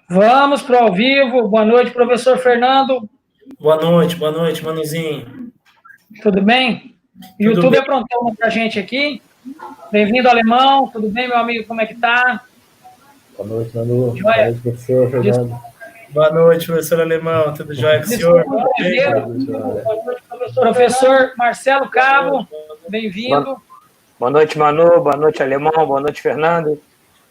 Vamos para o ao vivo. Boa noite, professor Fernando. Boa noite, Manuzinho. Tudo bem? O YouTube aprontou para a gente aqui. Bem-vindo, Alemão. Tudo bem, meu amigo? Como é que tá? Boa noite, Manu. Boa noite, professor Fernando. Boa noite, professor Alemão. Tudo jóia com o senhor? Boa noite, professor Marcelo Cabo. Bem-vindo. Boa noite, Manu. Boa noite, Alemão. Boa noite, Fernando.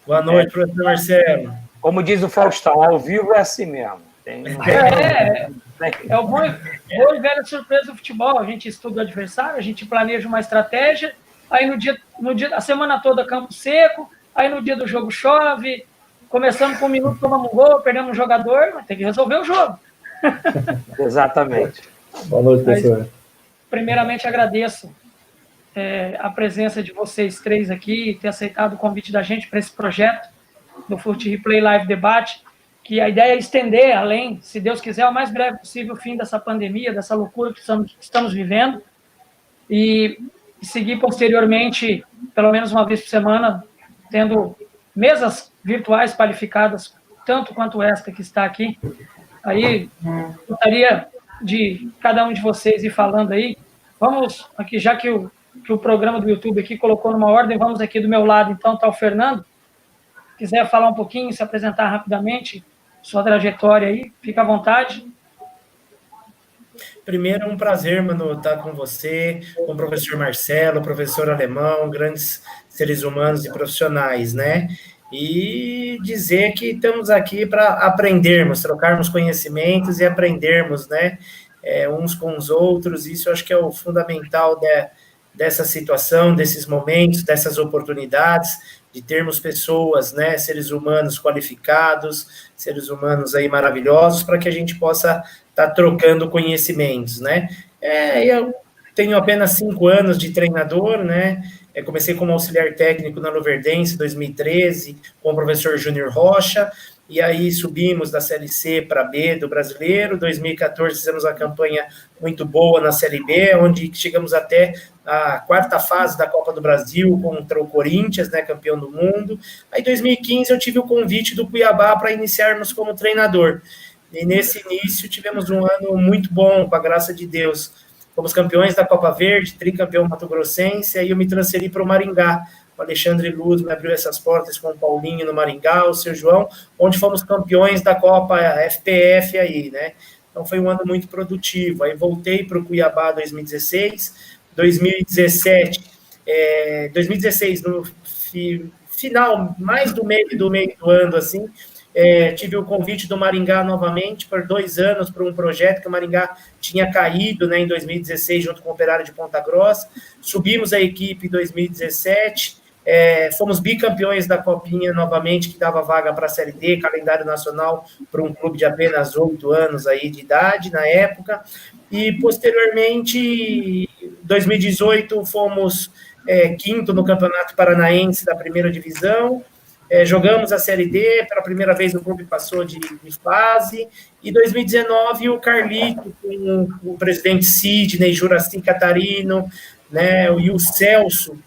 Boa noite, professor Marcelo. Como diz o Faustão, ao vivo é assim mesmo. É o bom e velho surpresa do futebol. A gente estuda o adversário, a gente planeja uma estratégia, aí no dia, a semana toda campo seco, aí no dia do jogo chove, começamos com um minuto, tomamos um gol, perdemos um jogador, mas tem que resolver o jogo. Exatamente. Boa noite, professor. Primeiramente, agradeço a presença de vocês três aqui, ter aceitado o convite da gente para esse projeto do Fute Replay Live Debate, que a ideia é estender além, se Deus quiser, o mais breve possível o fim dessa pandemia, dessa loucura que estamos vivendo, e seguir posteriormente, pelo menos uma vez por semana, tendo mesas virtuais qualificadas, tanto quanto esta que está aqui. Aí, gostaria de cada um de vocês ir falando aí. Vamos aqui, já que o programa do YouTube aqui colocou numa ordem, vamos aqui do meu lado, então, está o Fernando. Quiser falar um pouquinho, se apresentar rapidamente, sua trajetória aí, fica à vontade. Primeiro, é um prazer, Manu, estar com você, com o professor Marcelo, professor Alemão, grandes seres humanos e profissionais, né? E dizer que estamos aqui para aprendermos, trocarmos conhecimentos e aprendermos, né? Uns com os outros. Isso eu acho que é o fundamental dessa situação, desses momentos, dessas oportunidades, de termos pessoas, né, seres humanos qualificados, seres humanos aí maravilhosos, para que a gente possa estar trocando conhecimentos, né? Eu tenho apenas 5 anos de treinador, né? Comecei como auxiliar técnico na Luverdense em 2013, com o professor Júnior Rocha, e aí subimos da Série C para B do Brasileiro. Em 2014 fizemos uma campanha muito boa na Série B, onde chegamos até a quarta fase da Copa do Brasil contra o Corinthians, né, campeão do mundo. Aí em 2015 eu tive o convite do Cuiabá para iniciarmos como treinador. E nesse início tivemos um ano muito bom, com a graça de Deus. Fomos campeões da Copa Verde, tricampeão mato-grossense, aí eu me transferi para o Maringá. O Alexandre Luz me abriu essas portas com o Paulinho no Maringá, o seu João, onde fomos campeões da Copa FPF aí, né? Então foi um ano muito produtivo. Aí voltei para o Cuiabá em 2016, 2016, no final, mais do meio do ano, assim, tive o convite do Maringá novamente por 2 anos para um projeto que o Maringá tinha caído, né, em 2016, junto com o Operário de Ponta Grossa. Subimos a equipe em 2017, fomos bicampeões da Copinha novamente, que dava vaga para a Série D, calendário nacional, para um clube de apenas 8 anos aí de idade na época. E, posteriormente, em 2018, fomos quinto no Campeonato Paranaense da primeira divisão. Jogamos a Série D, pela primeira vez o clube passou de fase, e 2019 o Carlito, com o presidente Sidney, Juraci Catarino, né, e o Celso,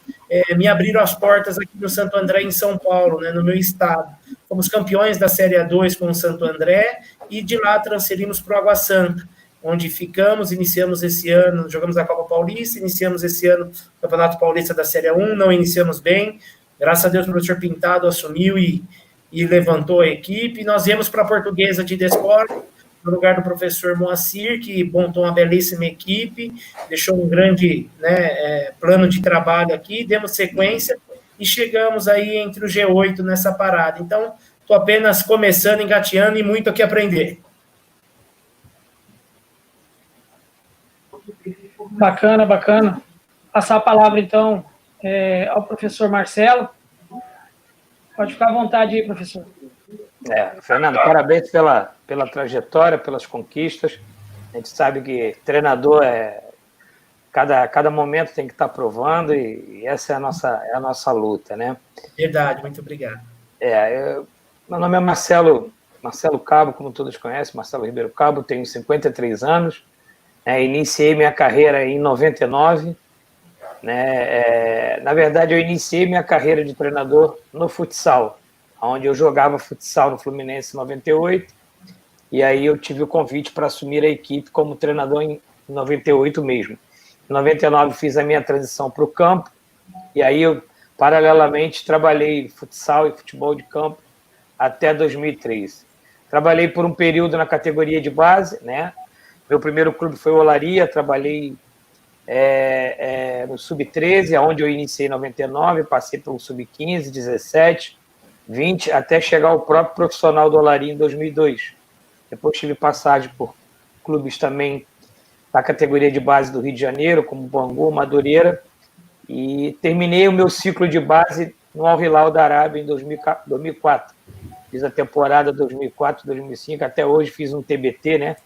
me abriram as portas aqui no Santo André, em São Paulo, né, no meu estado. Fomos campeões da Série A2 com o Santo André, e de lá transferimos para o Água Santa, onde ficamos, iniciamos esse ano, jogamos a Copa Paulista, iniciamos esse ano o Campeonato Paulista da Série A1, não iniciamos bem. Graças a Deus, o professor Pintado assumiu e levantou a equipe. Nós viemos para a Portuguesa de Desporto, no lugar do professor Moacir, que montou uma belíssima equipe, deixou um grande, né, plano de trabalho aqui, demos sequência e chegamos aí entre o G8 nessa parada. Então, estou apenas começando, engateando e muito aqui aprender. Bacana, bacana. Passar a palavra, então, ao professor Marcelo. Pode ficar à vontade aí, professor. Fernando, parabéns pela trajetória, pelas conquistas. A gente sabe que treinador cada momento tem que estar provando, e essa é a nossa luta, né? Verdade, muito obrigado. Meu nome é Marcelo Cabo, como todos conhecem, Marcelo Ribeiro Cabo, tenho 53 anos, iniciei minha carreira em 99, né? Na verdade, eu iniciei minha carreira de treinador no futsal, onde eu jogava futsal no Fluminense em 98, e aí eu tive o convite para assumir a equipe como treinador em 98 mesmo. Em 99 fiz a minha transição para o campo, e aí eu, paralelamente, trabalhei futsal e futebol de campo até 2003. Trabalhei por um período na categoria de base, né? Meu primeiro clube foi o Olaria, trabalhei no Sub-13, onde eu iniciei em 99, passei pelo Sub-15, 17, 20, até chegar ao próprio profissional do Olaria em 2002. Depois tive passagem por clubes também da categoria de base do Rio de Janeiro, como Bangu, Madureira, e terminei o meu ciclo de base no Al Hilal da Arábia em 2004. Fiz a temporada 2004-2005, até hoje fiz um TBT, né?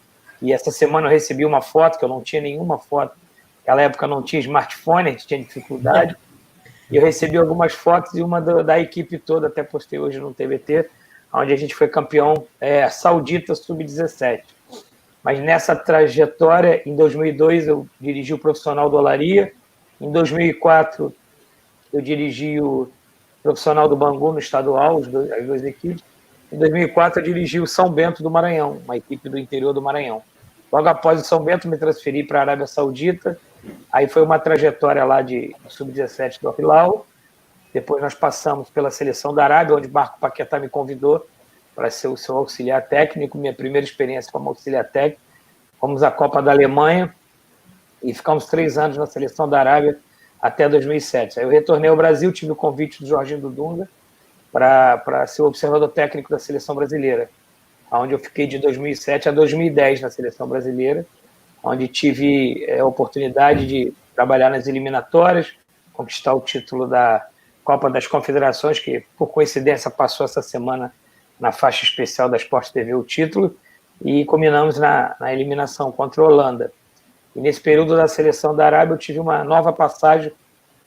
E essa semana eu recebi uma foto, que eu não tinha nenhuma foto. Naquela época não tinha smartphone, a gente tinha dificuldade. E eu recebi algumas fotos e uma da equipe toda, até postei hoje no TBT, onde a gente foi campeão saudita sub-17. Mas nessa trajetória, em 2002, eu dirigi o profissional do Olaria. Em 2004, eu dirigi o profissional do Bangu no estadual, as duas equipes. Em 2004, eu dirigi o São Bento do Maranhão, uma equipe do interior do Maranhão. Logo após o São Bento, me transferi para a Arábia Saudita. Aí foi uma trajetória lá de sub-17 do Al Hilal. Depois nós passamos pela seleção da Arábia, onde Marco Paquetá me convidou para ser o seu auxiliar técnico, minha primeira experiência como auxiliar técnico. Fomos à Copa da Alemanha e ficamos 3 anos na seleção da Arábia até 2007. Aí eu retornei ao Brasil, tive o convite do Jorginho Dudunga para ser o observador técnico da seleção brasileira, onde eu fiquei de 2007 a 2010 na seleção brasileira, onde tive a oportunidade de trabalhar nas eliminatórias, conquistar o título da Copa das Confederações, que por coincidência passou essa semana na faixa especial da Sport TV o título, e culminamos na eliminação contra a Holanda. E nesse período da seleção da Arábia eu tive uma nova passagem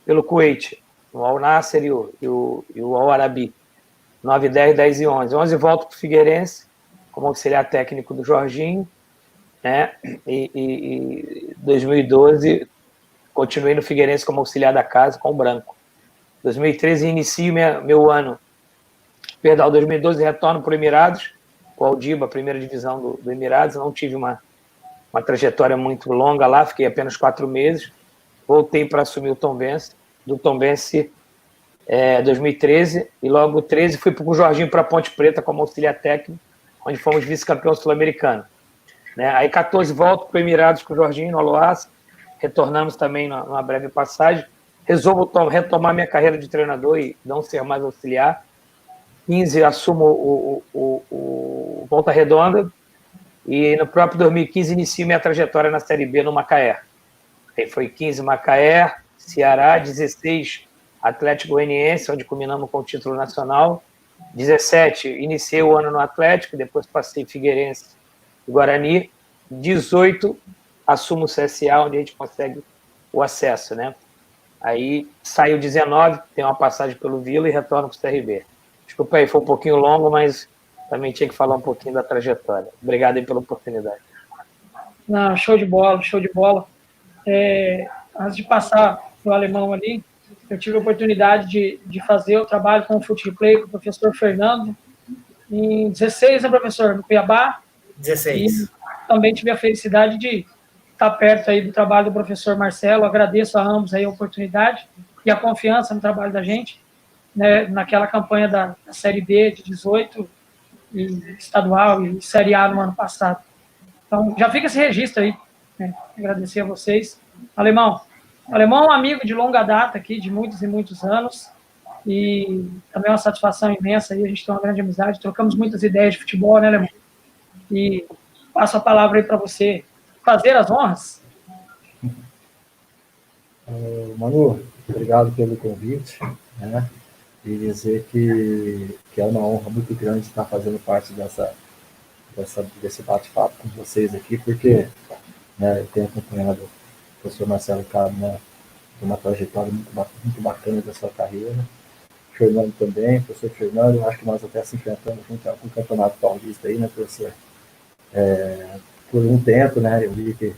pelo Kuwait, o Al Nassr e o Al Arabi, 9, 10, 10 e 11. 11 volto para o Figueirense, como auxiliar técnico do Jorginho, né? E 2012 continuei no Figueirense como auxiliar da casa com o Branco. 2013 inicio meu ano, 2012 retorno para o Emirados, com o Aldiba, a primeira divisão do Emirados. Não tive uma trajetória muito longa lá, fiquei apenas 4 meses. Voltei para assumir o Tombense, do Tombense 2013, e logo 13 fui para o Jorginho para Ponte Preta como auxiliar técnico, onde fomos vice-campeão sul-americano. Né? Aí 14 volto para o Emirados com o Jorginho, no Al-Oass, retornamos também numa breve passagem. Resolvo retomar minha carreira de treinador e não ser mais auxiliar. 15 assumo o Volta Redonda, e no próprio 2015 inicio minha trajetória na Série B no Macaé. Aí foi 15 Macaé, Ceará, 16 Atlético Goianiense, onde culminamos com o título nacional. 17 iniciei o ano no Atlético, depois passei Figueirense e Guarani. 18 assumo o CSA, onde a gente consegue o acesso, né? Aí saiu 19, tem uma passagem pelo Vila e retorno para o CRB. Desculpa aí, foi um pouquinho longo, mas também tinha que falar um pouquinho da trajetória. Obrigado aí pela oportunidade. Não, show de bola, show de bola. Antes de passar para o Alemão ali, eu tive a oportunidade de fazer o trabalho com o Fute Replay com o professor Fernando, em 16, né, professor, no Cuiabá. 16. E também tive a felicidade de estar perto aí do trabalho do professor Marcelo. Agradeço a ambos aí a oportunidade e a confiança no trabalho da gente, né, naquela campanha da Série B de 18, e estadual e Série A no ano passado. Então, já fica esse registro aí, né? Agradecer a vocês. Alemão é um amigo de longa data aqui, de muitos e muitos anos, e também é uma satisfação imensa aí, a gente tem uma grande amizade, trocamos muitas ideias de futebol, né, Alemão? E passo a palavra aí para você fazer as honras. Manu, obrigado pelo convite, né? E dizer que é uma honra muito grande estar fazendo parte desse bate-papo com vocês aqui, porque, né, eu tenho acompanhado o professor Marcelo Cabo, né, uma trajetória muito bacana da sua carreira. O Fernando também, o professor Fernando, eu acho que nós até se enfrentamos junto com o Campeonato Paulista aí, né, professor? Por um tempo, né, eu vi que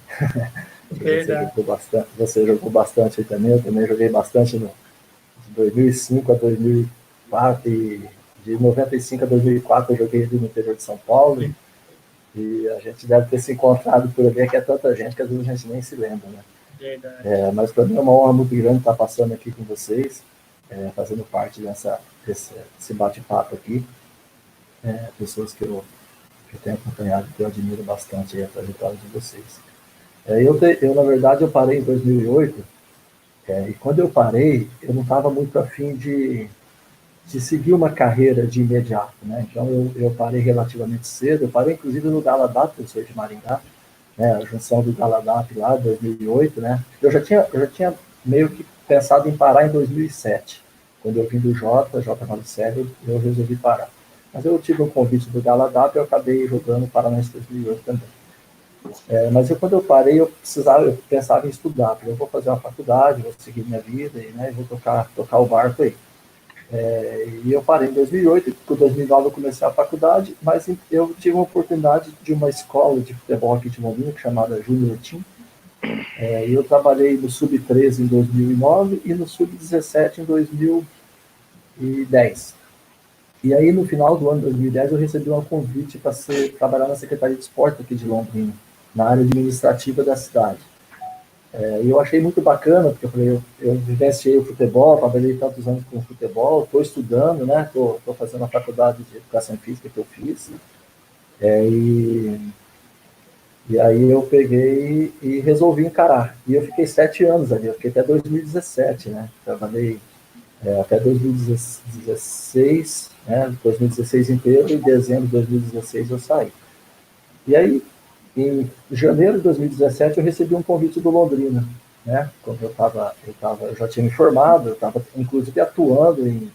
você jogou bastante aí também, eu também joguei bastante de 2005 a 2004 e de 95 a 2004 eu joguei ali no interior de São Paulo, e a gente deve ter se encontrado por ali, que é tanta gente que às vezes a gente nem se lembra, né? Mas para mim é uma honra muito grande estar passando aqui com vocês, fazendo parte desse bate-papo aqui. Pessoas que eu tenho acompanhado, que eu admiro bastante a trajetória de vocês. Na verdade, eu parei em 2008, e quando eu parei, eu não estava muito afim de seguir uma carreira de imediato, né? Então, eu parei relativamente cedo, eu parei inclusive no Galadap, eu sou de Maringá, né? A junção do Galadap lá, 2008, né? Eu já tinha meio que pensado em parar em 2007, quando eu vim do J Malicério, eu resolvi parar. Mas eu tive um convite do Galadap e eu acabei jogando Paranaense 2008 também. Mas quando eu parei, eu pensava em estudar, porque eu vou fazer uma faculdade, vou seguir minha vida, e, né, vou tocar o barco aí. E eu parei em 2008, em 2009 eu comecei a faculdade, mas eu tive uma oportunidade de uma escola de futebol aqui de Londrina, chamada Júnior Team, e eu trabalhei no Sub-13 em 2009 e no Sub-17 em 2010. E aí, no final do ano de 2010, eu recebi um convite para trabalhar na Secretaria de Esporte aqui de Londrina, na área administrativa da cidade. E eu achei muito bacana, porque eu falei, eu vivenciei o futebol, trabalhei tantos anos com o futebol, estou estudando, né? Estou fazendo a faculdade de Educação Física que eu fiz. E aí eu peguei e resolvi encarar. E eu fiquei 7 anos ali, eu fiquei até 2017, né? Trabalhei até 2016, né? 2016 inteiro, e em dezembro de 2016 eu saí. E aí, em janeiro de 2017, eu recebi um convite do Londrina, né? Quando eu já tinha me formado, eu estava inclusive atuando em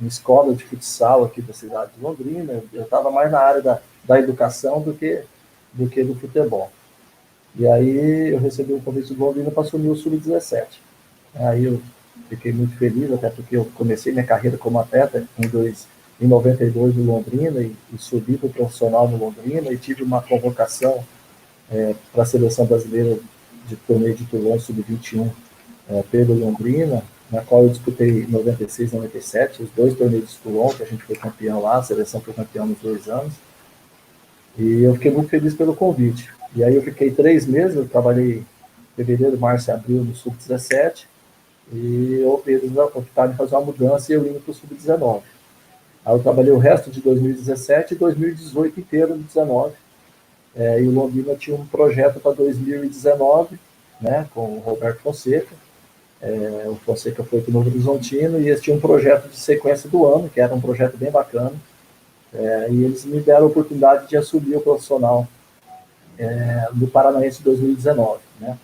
escola de futsal aqui da cidade de Londrina, eu estava mais na área da educação do que do futebol. E aí eu recebi um convite do Londrina para assumir o Sub-17. Aí eu fiquei muito feliz, até porque eu comecei minha carreira como atleta em 92 no Londrina e subi para o profissional no Londrina e tive uma convocação para a seleção brasileira de torneio de Toulon Sub-21 pelo Londrina, na qual eu disputei 96 e 97, os 2 torneios de Toulon, que a gente foi campeão lá, a seleção foi campeão nos 2 anos. E eu fiquei muito feliz pelo convite. E aí eu fiquei 3 meses, eu trabalhei fevereiro, março e abril no Sub-17, e eles optaram em fazer uma mudança e eu indo para o Sub-19. Aí eu trabalhei o resto de 2017 e 2018 inteiro no 19. E o Londrina tinha um projeto para 2019, né, com o Roberto Fonseca. O Fonseca foi para o Novo Horizontino e eles tinham um projeto de sequência do ano, que era um projeto bem bacana. E eles me deram a oportunidade de assumir o profissional do Paranaense 2019, né?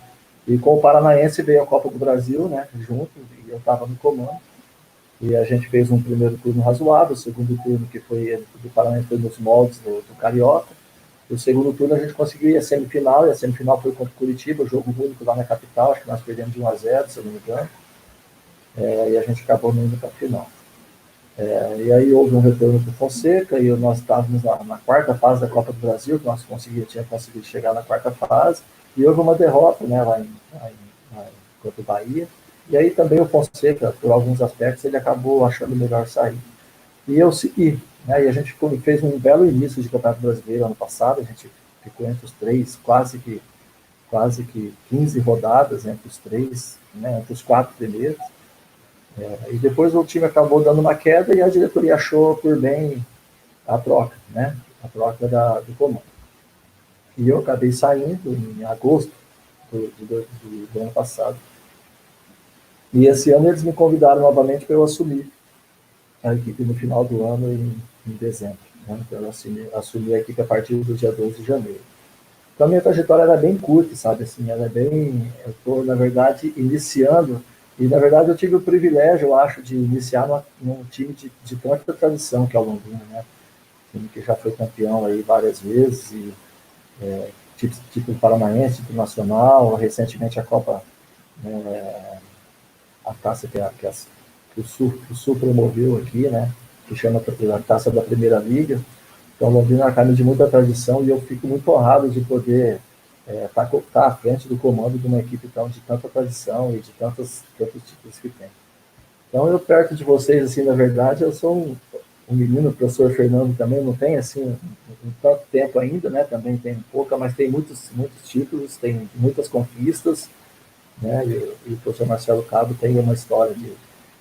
E com o Paranaense veio a Copa do Brasil, né, junto, e eu estava no comando. E a gente fez um primeiro turno razoável, o segundo turno, que foi do Paranaense, foi nos moldes do Carioca. O segundo turno a gente conseguiu ir à semifinal, e a semifinal foi contra o Curitiba, jogo único lá na capital, acho que nós perdemos de 1-0, se eu não me engano. E a gente acabou não indo para a final. E aí houve um retorno do Fonseca, e nós estávamos na 4ª fase da Copa do Brasil, que nós tínhamos conseguido chegar na 4ª fase, e houve uma derrota, né, lá contra o Bahia. E aí também o Fonseca, por alguns aspectos, ele acabou achando melhor sair. E eu segui, né, e a gente fez um belo início de Campeonato Brasileiro ano passado, a gente ficou entre os 3, quase que 15 rodadas entre os 3, né, entre os 4 primeiros. E depois o time acabou dando uma queda e a diretoria achou por bem a troca, né, a troca do comando. E eu acabei saindo em agosto do ano passado. E esse ano eles me convidaram novamente para eu assumir a equipe no final do ano, em dezembro. Né? Então eu assumi a equipe a partir do dia 12 de janeiro. Então a minha trajetória era bem curta, sabe? Assim, ela é bem... Eu estou, na verdade, iniciando, e na verdade eu tive o privilégio, eu acho, de iniciar num time de tanta tradição que é o Londrina, né? Um time que já foi campeão aí várias vezes, e tipo Paranaense, tipo Nacional, recentemente a Copa, a taça que o Sul promoveu aqui, né, que chama a Taça da Primeira Liga. Então, Londrina é um caminho de muita tradição e eu fico muito honrado de poder estar à frente do comando de uma equipe de tanta tradição e de tantos títulos que tem. Então, eu perto de vocês, assim, na verdade, eu sou menino, o professor Fernando também não tem assim um tanto tempo ainda, né? Também tem pouca, mas tem muitos títulos, tem muitas conquistas, né? E o professor Marcelo Cabo tem uma história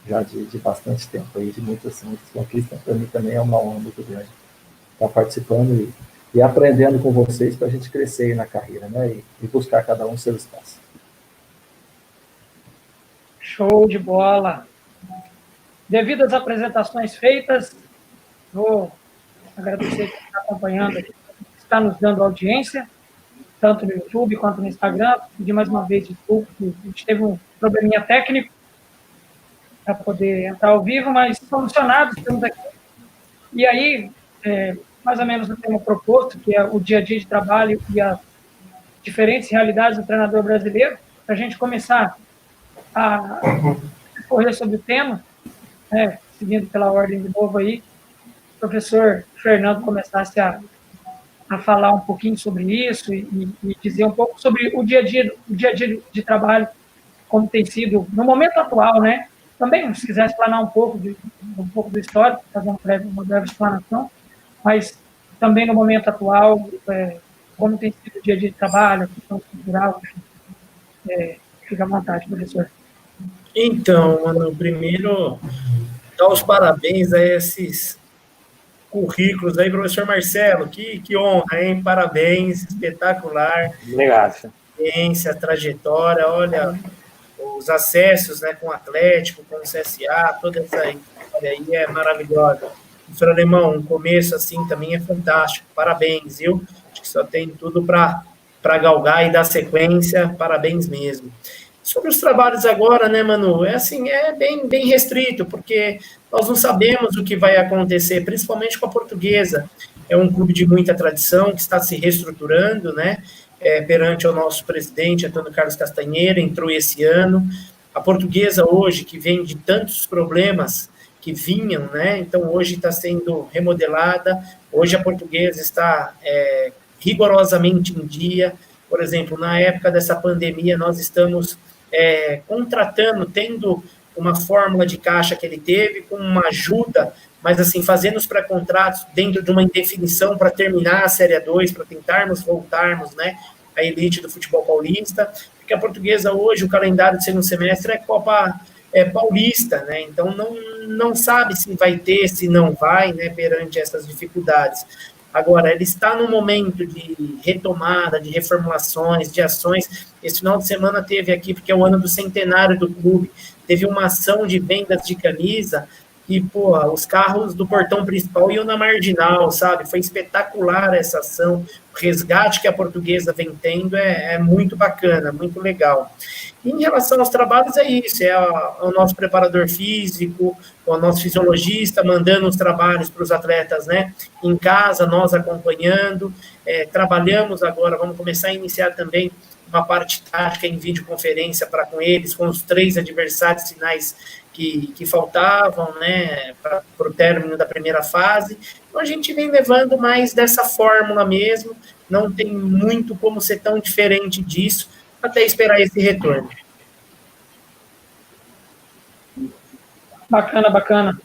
já de bastante tempo aí, de muitas conquistas. Para mim também é uma honra muito grande estar participando e aprendendo com vocês para a gente crescer aí na carreira, né? E buscar cada um seu espaço. Show de bola. Devido às apresentações feitas, vou agradecer quem está acompanhando aqui, está nos dando audiência, tanto no YouTube quanto no Instagram. Pedir mais uma vez desculpa, a gente teve um probleminha técnico para poder entrar ao vivo, mas solucionado, estamos aqui. E aí, mais ou menos o tema proposto, que é o dia a dia de trabalho e as diferentes realidades do treinador brasileiro, para a gente começar a correr sobre o tema, seguindo pela ordem de novo aí, o professor Fernando começasse a falar um pouquinho sobre isso e dizer um pouco sobre o dia a dia de trabalho, como tem sido no momento atual, né? Também, se quiser explanar um pouco do histórico, fazer uma breve explanação, mas também no momento atual, como tem sido o dia a dia de trabalho, a questão cultural, fica à vontade, professor. Então, mano, primeiro, dar os parabéns a esses currículos aí, professor Marcelo, que honra, hein? Parabéns, espetacular. Obrigado. Experiência, trajetória, olha, os acessos, né, com o Atlético, com o CSA, toda essa história aí é maravilhosa. Professor Alemão, um começo assim também é fantástico, parabéns, viu? Acho que só tem tudo para galgar e dar sequência, parabéns mesmo. Sobre os trabalhos agora, né, Manu, é bem restrito, porque nós não sabemos o que vai acontecer, principalmente com a Portuguesa. É um clube de muita tradição, que está se reestruturando, né, perante o nosso presidente, Antônio Carlos Castanheira, entrou esse ano. A Portuguesa hoje, que vem de tantos problemas que vinham, né, então hoje está sendo remodelada, hoje a Portuguesa está rigorosamente em dia. Por exemplo, na época dessa pandemia, nós estamos contratando, tendo uma fórmula de caixa que ele teve, com uma ajuda, mas assim, fazendo os pré-contratos dentro de uma indefinição para terminar a Série A2, para tentarmos voltarmos, né, à elite do futebol paulista, porque a Portuguesa hoje, o calendário do segundo semestre é Copa Paulista, né, então não sabe se vai ter, se não vai, né, perante essas dificuldades. Agora, ele está num momento de retomada, de reformulações, de ações. Esse final de semana teve aqui, porque é o ano do centenário do clube, teve uma ação de vendas de camisa e, os carros do portão principal iam na marginal, sabe? Foi espetacular essa ação. O resgate que a Portuguesa vem tendo é muito bacana, muito legal. E em relação aos trabalhos, é isso, o nosso preparador físico, o nosso fisiologista mandando os trabalhos para os atletas, né, em casa, nós acompanhando, trabalhamos agora, vamos começar a iniciar também uma parte tática em videoconferência para com eles, com os 3 adversários finais que faltavam, né, para o término da primeira fase. Então a gente vem levando mais dessa fórmula mesmo, não tem muito como ser tão diferente disso, até esperar esse retorno. Bacana.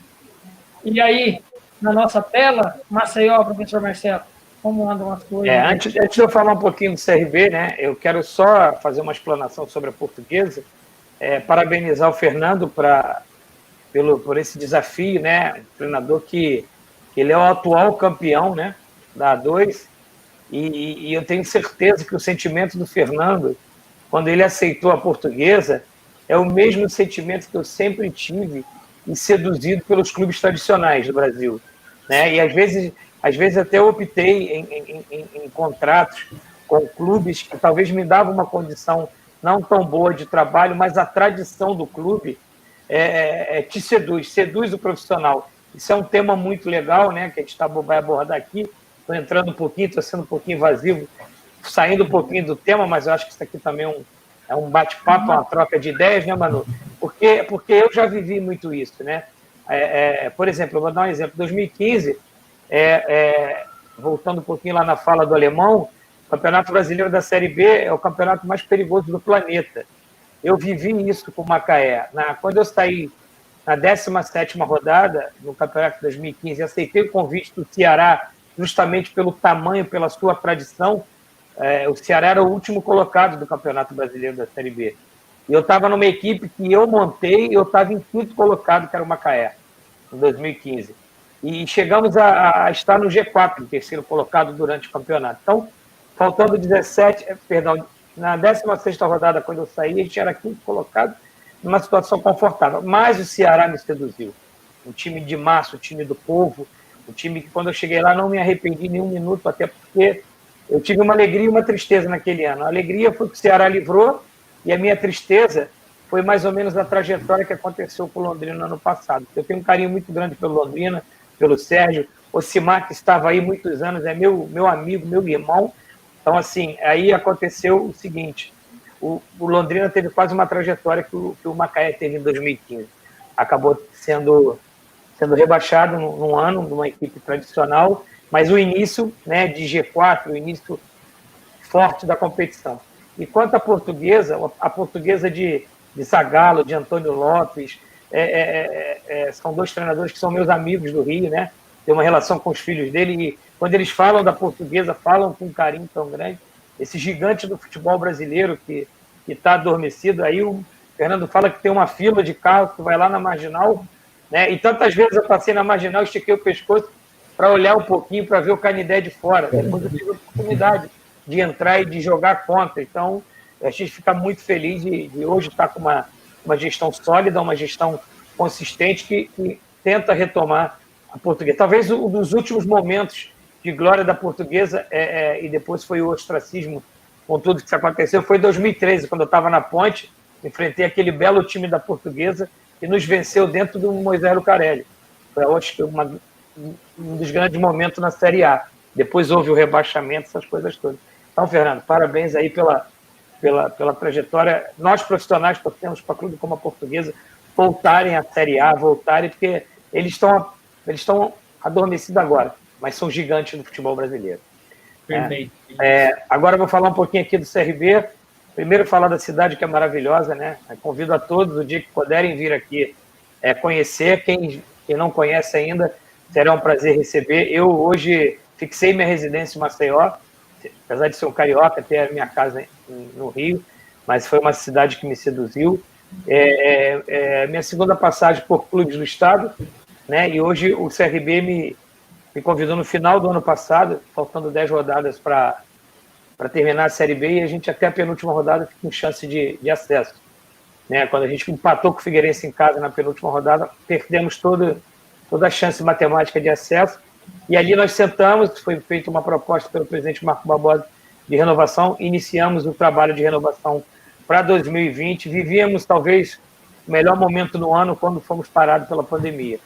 E aí, na nossa tela, Maceió, professor Marcelo, como andam as coisas? Antes de eu falar um pouquinho do CRB, né, eu quero só fazer uma explanação sobre a Portuguesa, parabenizar o Fernando por esse desafio, né, treinador que ele é o atual campeão, né, da A2, e eu tenho certeza que o sentimento do Fernando, quando ele aceitou a Portuguesa, é o mesmo sentimento que eu sempre tive e seduzido pelos clubes tradicionais do Brasil, né? E às vezes até eu optei em contratos com clubes que talvez me davam uma condição não tão boa de trabalho, mas a tradição do clube te seduz o profissional. Isso é um tema muito legal, né? Que a gente vai abordar aqui. Estou entrando um pouquinho, estou sendo um pouquinho invasivo, saindo um pouquinho do tema, mas eu acho que isso aqui também é um bate-papo, uma troca de ideias, né, Manu? Porque eu já vivi muito isso, né? Por exemplo, eu vou dar um exemplo. 2015, voltando um pouquinho lá na fala do Alemão, o Campeonato Brasileiro da Série B é o campeonato mais perigoso do planeta. Eu vivi isso com o Macaé. Quando eu saí na 17ª rodada, no Campeonato de 2015, aceitei o convite do Ceará, justamente pelo tamanho, pela sua tradição. O Ceará era o último colocado do Campeonato Brasileiro da Série B. E eu estava numa equipe que eu montei, eu estava em quinto colocado, que era o Macaé, em 2015. E chegamos a estar no G4, terceiro colocado durante o campeonato. Então, faltando 17, perdão, na 16ª rodada, quando eu saí, a gente era quinto colocado, numa situação confortável. Mas o Ceará me seduziu. Um time de massa, um time do povo, um time que, quando eu cheguei lá, não me arrependi nem um minuto, até porque eu tive uma alegria e uma tristeza naquele ano. A alegria foi que o Ceará livrou, e a minha tristeza foi mais ou menos a trajetória que aconteceu com o Londrina no ano passado. Eu tenho um carinho muito grande pelo Londrina, pelo Sérgio. O Simar, que estava aí muitos anos, é meu amigo, meu irmão. Então, assim, aí aconteceu o seguinte: o Londrina teve quase uma trajetória que o Macaé teve em 2015. Acabou sendo rebaixado num ano, numa equipe tradicional, mas o início, né, de G4, o início forte da competição. E quanto à Portuguesa, de Zagallo, de Antônio Lopes, são dois treinadores que são meus amigos do Rio, né? Tenho uma relação com os filhos dele, e quando eles falam da Portuguesa, falam com um carinho tão grande. Esse gigante do futebol brasileiro que está adormecido. Aí o Fernando fala que tem uma fila de carros que vai lá na Marginal, né? E tantas vezes eu passei na Marginal, estiquei o pescoço para olhar um pouquinho, para ver o Canindé de fora. Depois eu tive a oportunidade de entrar e de jogar contra. Então, a gente fica muito feliz de hoje estar com uma gestão sólida, uma gestão consistente que tenta retomar a Portuguesa. Talvez um dos últimos momentos de glória da Portuguesa, e depois foi o ostracismo com tudo que aconteceu, foi em 2013, quando eu estava na Ponte, enfrentei aquele belo time da Portuguesa que nos venceu dentro do Moisés Lucarelli. Foi, acho que, um dos grandes momentos na Série A. Depois houve o rebaixamento, essas coisas todas. Então, Fernando, parabéns aí pela trajetória. Nós, profissionais, torcemos para clube como a Portuguesa voltarem à Série A, porque eles estão adormecidos agora, mas são gigantes do futebol brasileiro. Perfeito. Agora eu vou falar um pouquinho aqui do CRB. Primeiro, falar da cidade, que é maravilhosa, né? Eu convido a todos, o dia que puderem vir aqui, conhecer. Quem não conhece ainda, será um prazer receber. Eu hoje fixei minha residência em Maceió, apesar de ser um carioca, ter a minha casa no Rio, mas foi uma cidade que me seduziu. Minha segunda passagem por clubes do estado, né? E hoje o CRB me convidou no final do ano passado, faltando 10 rodadas para terminar a Série B, e a gente até a penúltima rodada fica com chance de acesso. Né? Quando a gente empatou com o Figueirense em casa na penúltima rodada, perdemos toda a chance matemática de acesso. E ali nós sentamos, foi feita uma proposta pelo presidente Marco Barbosa de renovação, iniciamos o trabalho de renovação para 2020, vivíamos talvez o melhor momento do ano quando fomos parados pela pandemia.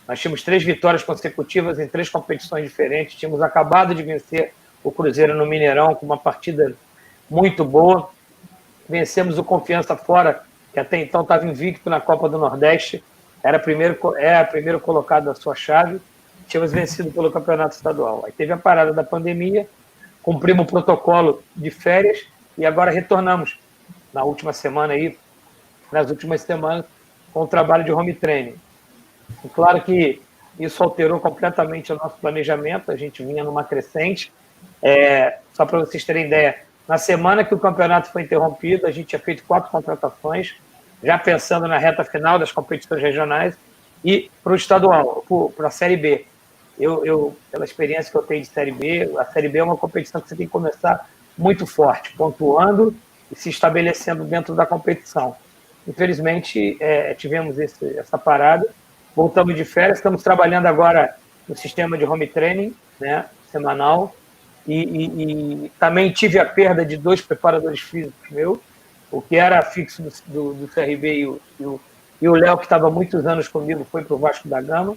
Nós tínhamos 3 vitórias consecutivas em 3 competições diferentes, tínhamos acabado de vencer o Cruzeiro no Mineirão com uma partida muito boa, vencemos o Confiança fora, que até então estava invicto na Copa do Nordeste, era primeiro colocado da sua chave, tínhamos vencido pelo Campeonato Estadual. Aí teve a parada da pandemia, cumprimos o protocolo de férias e agora retornamos nas últimas semanas, com o trabalho de home training. E claro que isso alterou completamente o nosso planejamento, a gente vinha numa crescente. Só para vocês terem ideia, na semana que o campeonato foi interrompido, a gente tinha feito 4 contratações, já pensando na reta final das competições regionais e para o estadual, para a Série B. Eu, pela experiência que eu tenho de Série B, a Série B é uma competição que você tem que começar muito forte, pontuando e se estabelecendo dentro da competição. Infelizmente, tivemos essa parada, voltamos de férias, estamos trabalhando agora no sistema de home training, né, semanal, e também tive a perda de 2 preparadores físicos meus, o que era fixo do CRB e o Léo, que estava há muitos anos comigo, foi para o Vasco da Gama,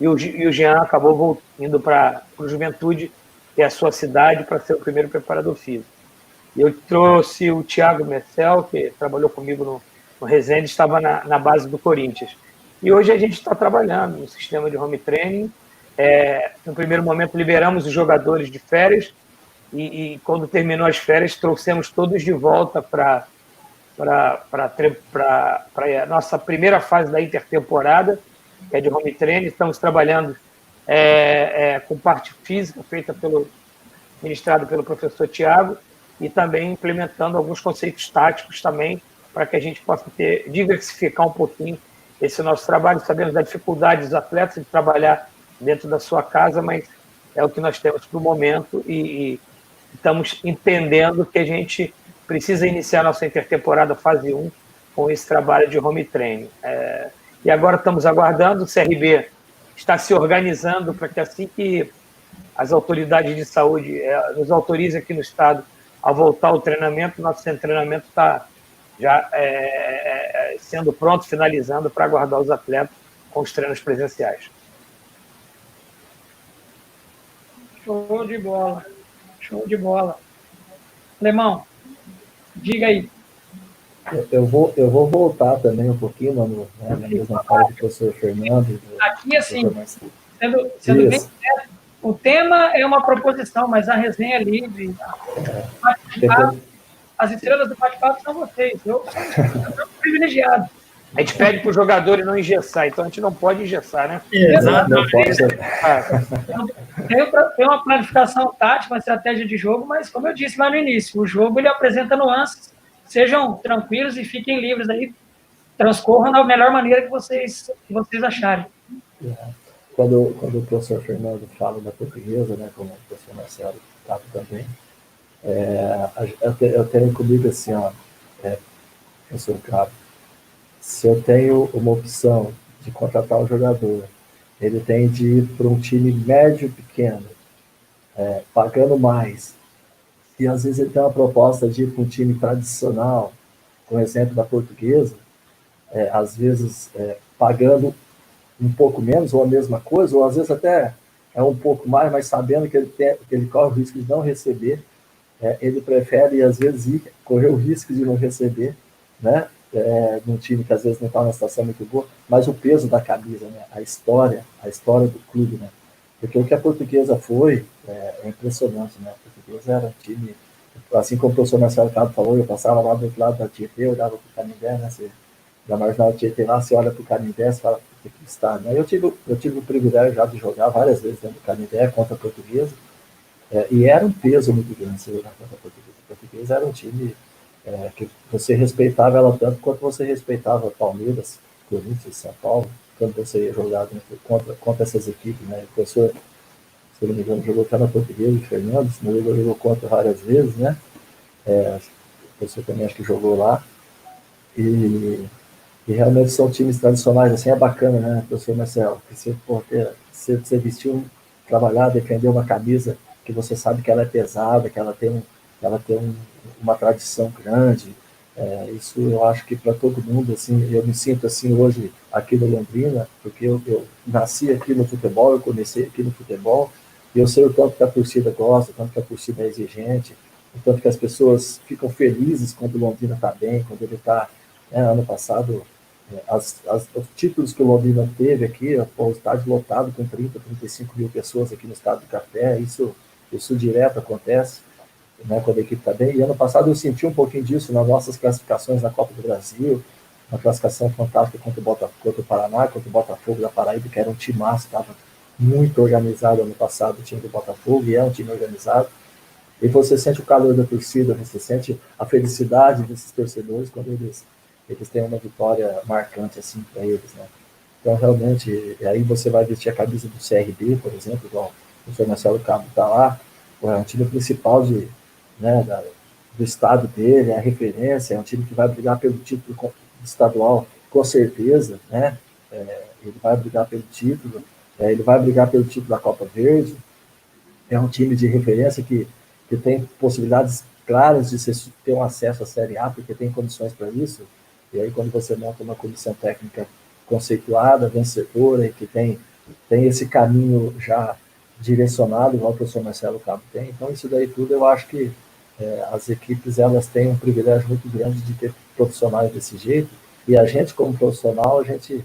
e o Jean acabou indo para o Juventude, que é a sua cidade, para ser o primeiro preparador físico. E eu trouxe o Thiago Mercel, que trabalhou comigo no Resende, estava na base do Corinthians. E hoje a gente está trabalhando no sistema de home training. No primeiro momento, liberamos os jogadores de férias e quando terminou as férias, trouxemos todos de volta para para a nossa primeira fase da intertemporada, que é de home training. Estamos trabalhando com parte física, ministrado pelo professor Tiago, e também implementando alguns conceitos táticos também, para que a gente possa diversificar um pouquinho esse nosso trabalho. Sabemos da dificuldade dos atletas de trabalhar dentro da sua casa, mas é o que nós temos para o momento e estamos entendendo que a gente precisa iniciar nossa intertemporada fase 1 com esse trabalho de home training. E agora estamos aguardando, o CRB está se organizando para que assim que as autoridades de saúde nos autorizem aqui no estado a voltar ao treinamento, nosso centro de treinamento está já sendo pronto, finalizando para aguardar os atletas com os treinos presenciais. Show de bola. Show de bola. Alemão, diga aí. Eu vou voltar também um pouquinho na mesma fala do professor Fernando. Aqui, assim, sendo bem certo, o tema é uma proposição, mas a resenha é livre. As estrelas do bate-papo são vocês. Eu sou privilegiado. A gente pede para o jogador não engessar, então a gente não pode engessar, né? Exatamente. Tem uma planificação tática, uma estratégia de jogo, mas, como eu disse lá no início, o jogo ele apresenta nuances. Sejam tranquilos e fiquem livres aí. Transcorram da melhor maneira que vocês acharem. Quando o professor Fernando fala da Portuguesa, né, como o professor Marcelo estava também, eu tenho comigo assim, professor Cabo, se eu tenho uma opção de contratar um jogador, ele tem de ir para um time médio pequeno, pagando mais, e às vezes ele tem uma proposta de ir para um time tradicional, com exemplo da Portuguesa, às vezes pagando um pouco menos, ou a mesma coisa, ou às vezes até um pouco mais, mas sabendo que ele corre o risco de não receber, ele prefere, às vezes, correr o risco de não receber, né? Num time que às vezes não está numa situação muito boa, mas o peso da camisa, né? A história do clube, né? Porque o que a Portuguesa foi é impressionante, né? A Portuguesa era um time, assim como o professor Marcelo Cabo falou, eu passava lá do outro lado da Tietê, eu olhava para o Canindé, né? Da marginal Tietê lá, você olha para o Canindé, você fala, que está, né? Eu tive o privilégio já de jogar várias vezes dentro do Canindé contra a Portuguesa, e era um peso muito grande você jogar contra a Portuguesa. A Portuguesa era um time que você respeitava ela tanto quanto você respeitava Palmeiras, Corinthians, São Paulo, quando você ia jogar contra essas equipes, né? O professor, se eu não me engano, jogou até na Portuguesa, o Fernando, se não me engano, jogou contra várias vezes, né? O professor também acho que jogou lá. E realmente são times tradicionais, assim, é bacana, né, professor Marcelo? Que você vestiu, trabalhar, defender uma camisa que você sabe que ela é pesada, que ela tem uma tradição grande. Isso eu acho que para todo mundo, assim, eu me sinto assim hoje aqui no Londrina, porque eu nasci aqui no futebol, eu comecei aqui no futebol, e eu sei o tanto que a torcida gosta, o tanto que a torcida é exigente, o tanto que as pessoas ficam felizes quando o Londrina está bem, quando ele está, ano passado, os títulos que o Londrina teve aqui, o estádio lotado com 30, 35 mil pessoas aqui no Estado do Café, isso direto acontece, né, quando a equipe está bem. E ano passado eu senti um pouquinho disso nas nossas classificações na Copa do Brasil, uma classificação fantástica contra o Paraná, contra o Botafogo da Paraíba, que era um timaço, estava muito organizado ano passado, o time do Botafogo, e é um time organizado. E você sente o calor da torcida, você sente a felicidade desses torcedores quando eles têm uma vitória marcante assim para eles, né? Então, realmente, aí você vai vestir a camisa do CRB, por exemplo, igual o professor Marcelo Cabo está lá, é um time principal do estado dele, é a referência, é um time que vai brigar pelo título estadual, com certeza, né? Ele vai brigar pelo título, ele vai brigar pelo título da Copa Verde, é um time de referência que tem possibilidades claras de ter um acesso à Série A, porque tem condições para isso. E aí, quando você monta uma comissão técnica conceituada, vencedora, e que tem esse caminho já direcionado, igual o professor Marcelo Cabo tem, então isso daí tudo eu acho que as equipes elas têm um privilégio muito grande de ter profissionais desse jeito, e a gente, como profissional, a gente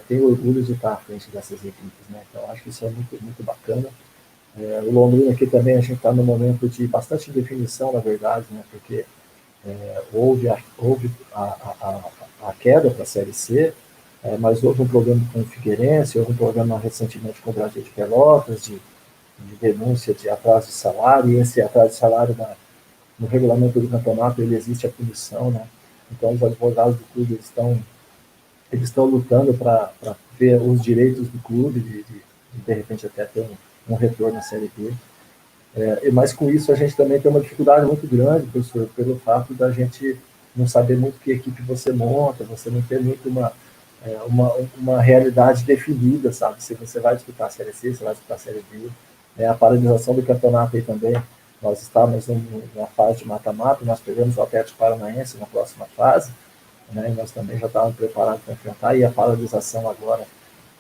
tem orgulho de estar à frente dessas equipes, né? Então, acho que isso é muito, muito bacana. O Londrina aqui também, a gente está num momento de bastante definição, na verdade, né? Porque a queda para a Série C, mas houve um problema com o Figueirense, houve um problema recentemente com o Brasil de Pelotas, de denúncia de atraso de salário, e esse atraso de salário no regulamento do campeonato ele existe a punição, né? Então os advogados do clube eles estão lutando para ver os direitos do clube, de repente até ter um retorno à Série B. Mas com isso a gente também tem uma dificuldade muito grande, professor, pelo fato da gente não saber muito que equipe você monta, você não ter muito uma realidade definida, sabe? Se você vai disputar a Série C, se vai disputar a Série B. A paralisação do campeonato aí também, nós estamos numa fase de mata-mata, nós pegamos o Atlético Paranaense na próxima fase, né? E nós também já estávamos preparados para enfrentar, e a paralisação agora,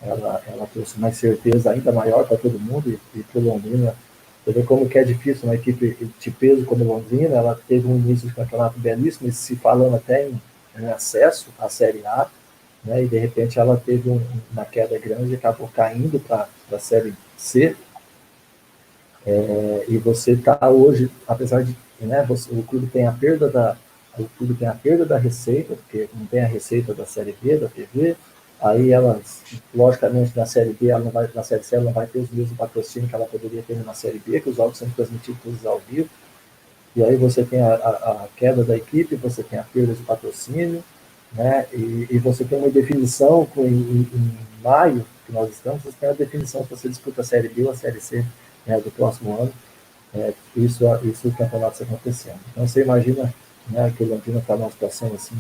ela trouxe mais certeza ainda maior para todo mundo, e para o Londrina. Você vê como que é difícil uma equipe de peso como Londrina, ela teve um início de campeonato belíssimo, e se falando até em acesso à Série A, né? E de repente ela teve uma queda grande e acabou caindo para a Série C. E você está hoje, apesar de, né, o clube tem a perda da receita, porque não tem a receita da Série B, da TV, aí ela, logicamente, na Série B, na Série C, ela não vai ter os mesmos patrocínios que ela poderia ter na Série B, que os jogos são transmitidos todos ao vivo, e aí você tem a queda da equipe, você tem a perda de patrocínio, né, e você tem uma definição em maio, que nós estamos, você tem a definição se você disputa a Série B ou a Série C, né, do próximo ano, isso o campeonato acontecendo. Então você imagina, né, que o Londrina está numa situação assim,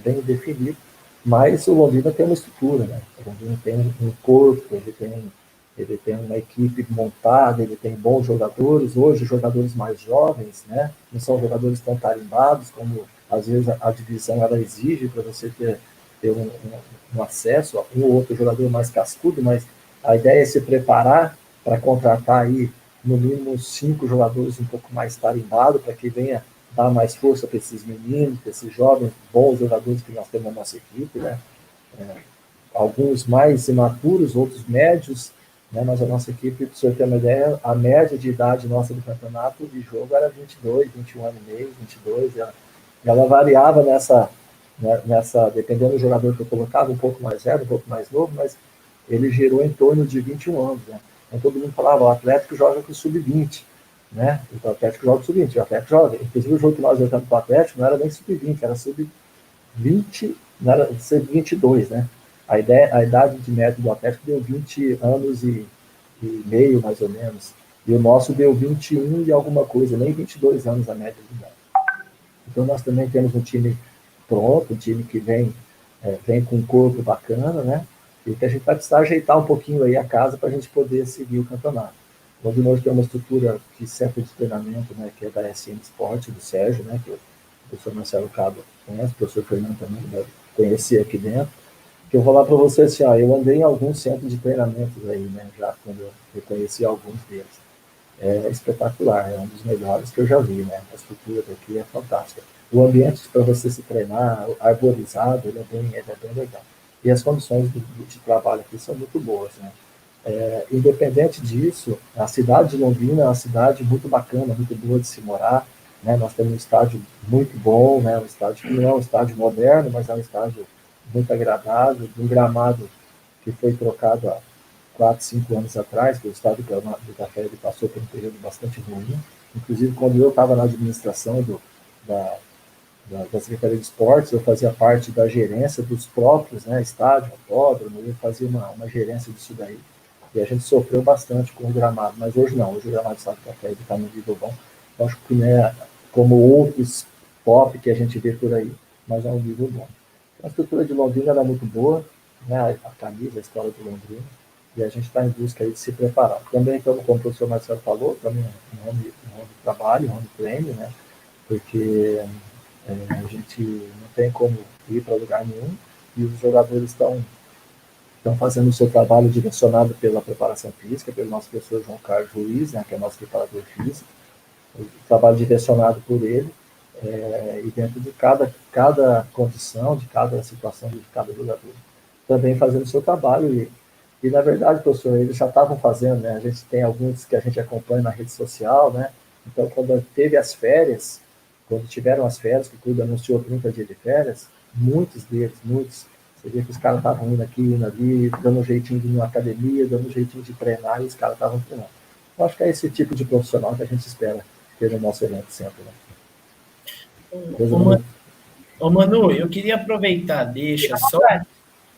bem definida, mas o Londrina tem uma estrutura, né? O Londrina tem um corpo, ele tem uma equipe montada, ele tem bons jogadores, hoje jogadores mais jovens, né? Não são jogadores tão tarimbados, como às vezes a divisão ela exige para você ter um acesso a um ou outro jogador mais cascudo, mas a ideia é se preparar para contratar aí no mínimo 5 jogadores um pouco mais tarimbados, para que venha dar mais força para esses meninos, para esses jovens, bons jogadores que nós temos na nossa equipe, né? Alguns mais imaturos, outros médios, né? Mas a nossa equipe, para o senhor ter uma ideia, a média de idade nossa do campeonato de jogo era 22, 21 anos e meio, 22, ela variava dependendo do jogador que eu colocava, um pouco mais velho, um pouco mais novo, mas ele gerou em torno de 21 anos, né? Então todo mundo falava, o Atlético joga com sub-20, né? Então, o Atlético joga sub-20, o Atlético joga. Inclusive o jogo que nós jogamos com o Atlético não era nem sub-20, era sub-20, não era sub-22, né? A idade de média do Atlético deu 20 anos e meio, mais ou menos. E o nosso deu 21 e alguma coisa, nem 22 anos a média de idade. Então nós também temos um time pronto, um time que vem com um corpo bacana, né? E que a gente vai precisar ajeitar um pouquinho aí a casa para a gente poder seguir o campeonato. Nós tem uma estrutura de centro de treinamento, né, que é da SM Sport, do Sérgio, né, que o professor Marcelo Cabo conhece, o professor Fernando também deve conhecer aqui dentro, que eu vou falar para vocês assim, eu andei em alguns centros de treinamentos aí, né, já quando eu conheci alguns deles. É espetacular, é um dos melhores que eu já vi, né, a estrutura daqui é fantástica. O ambiente para você se treinar, arborizado, ele é bem legal. E as condições de trabalho aqui são muito boas, né. Independente disso, a cidade de Londrina é uma cidade muito bacana, muito boa de se morar, né? Nós temos um estádio muito bom, né? Um estádio que não é um estádio moderno, mas é um estádio muito agradável, um gramado que foi trocado há 4, 5 anos atrás, que o estádio do Café ele passou por um período bastante ruim. Inclusive, quando eu estava na administração da Secretaria de Esportes, eu fazia parte da gerência dos próprios, né, estádio, autódromo, eu fazia uma gerência disso daí. E a gente sofreu bastante com o gramado, mas hoje não, hoje o gramado do Estado do Café está no nível bom. Eu acho que não é como outros pop que a gente vê por aí, mas é um nível bom. A estrutura de Londrina é muito boa, né, a camisa, a história de Londrina, e a gente está em busca aí de se preparar. Também, como o professor Marcelo falou, também um home trabalho, um home treino, né, porque a gente não tem como ir para lugar nenhum, e os jogadores estão fazendo o seu trabalho direcionado pela preparação física, pelo nosso professor João Carlos Ruiz, né, que é nosso preparador físico, o trabalho direcionado por ele, e dentro de cada condição, de cada situação de cada jogador, também fazendo o seu trabalho. E na verdade, professor, eles já estavam fazendo, né, a gente tem alguns que a gente acompanha na rede social, né, então quando teve as férias, quando tiveram as férias, que o clube anunciou 30 dias de férias, muitos, você vê que os caras estavam indo aqui, indo ali, dando um jeitinho de ir numa academia, dando um jeitinho de treinar, e os caras estavam treinando. Eu acho que é esse tipo de profissional que a gente espera ter no nosso evento sempre. Né? Ô Manu, eu queria aproveitar, deixa só,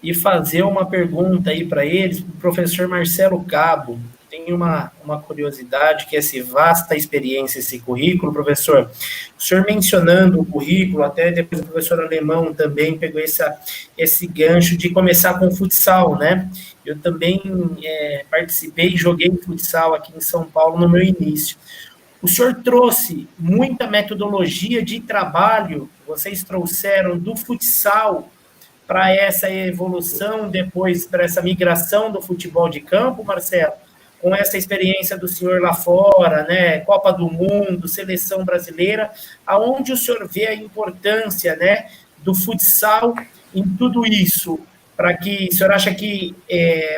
e fazer uma pergunta aí para eles, para o professor Marcelo Cabo. Tem uma curiosidade, que é essa vasta experiência, esse currículo, professor. O senhor mencionando o currículo, até depois o professor Alemão também pegou esse gancho de começar com futsal, né? Eu também participei e joguei futsal aqui em São Paulo no meu início. O senhor trouxe muita metodologia de trabalho, vocês trouxeram do futsal para essa evolução, depois para essa migração do futebol de campo, Marcelo, com essa experiência do senhor lá fora, né, Copa do Mundo, Seleção Brasileira, aonde o senhor vê a importância, né, do futsal em tudo isso, para que o senhor acha que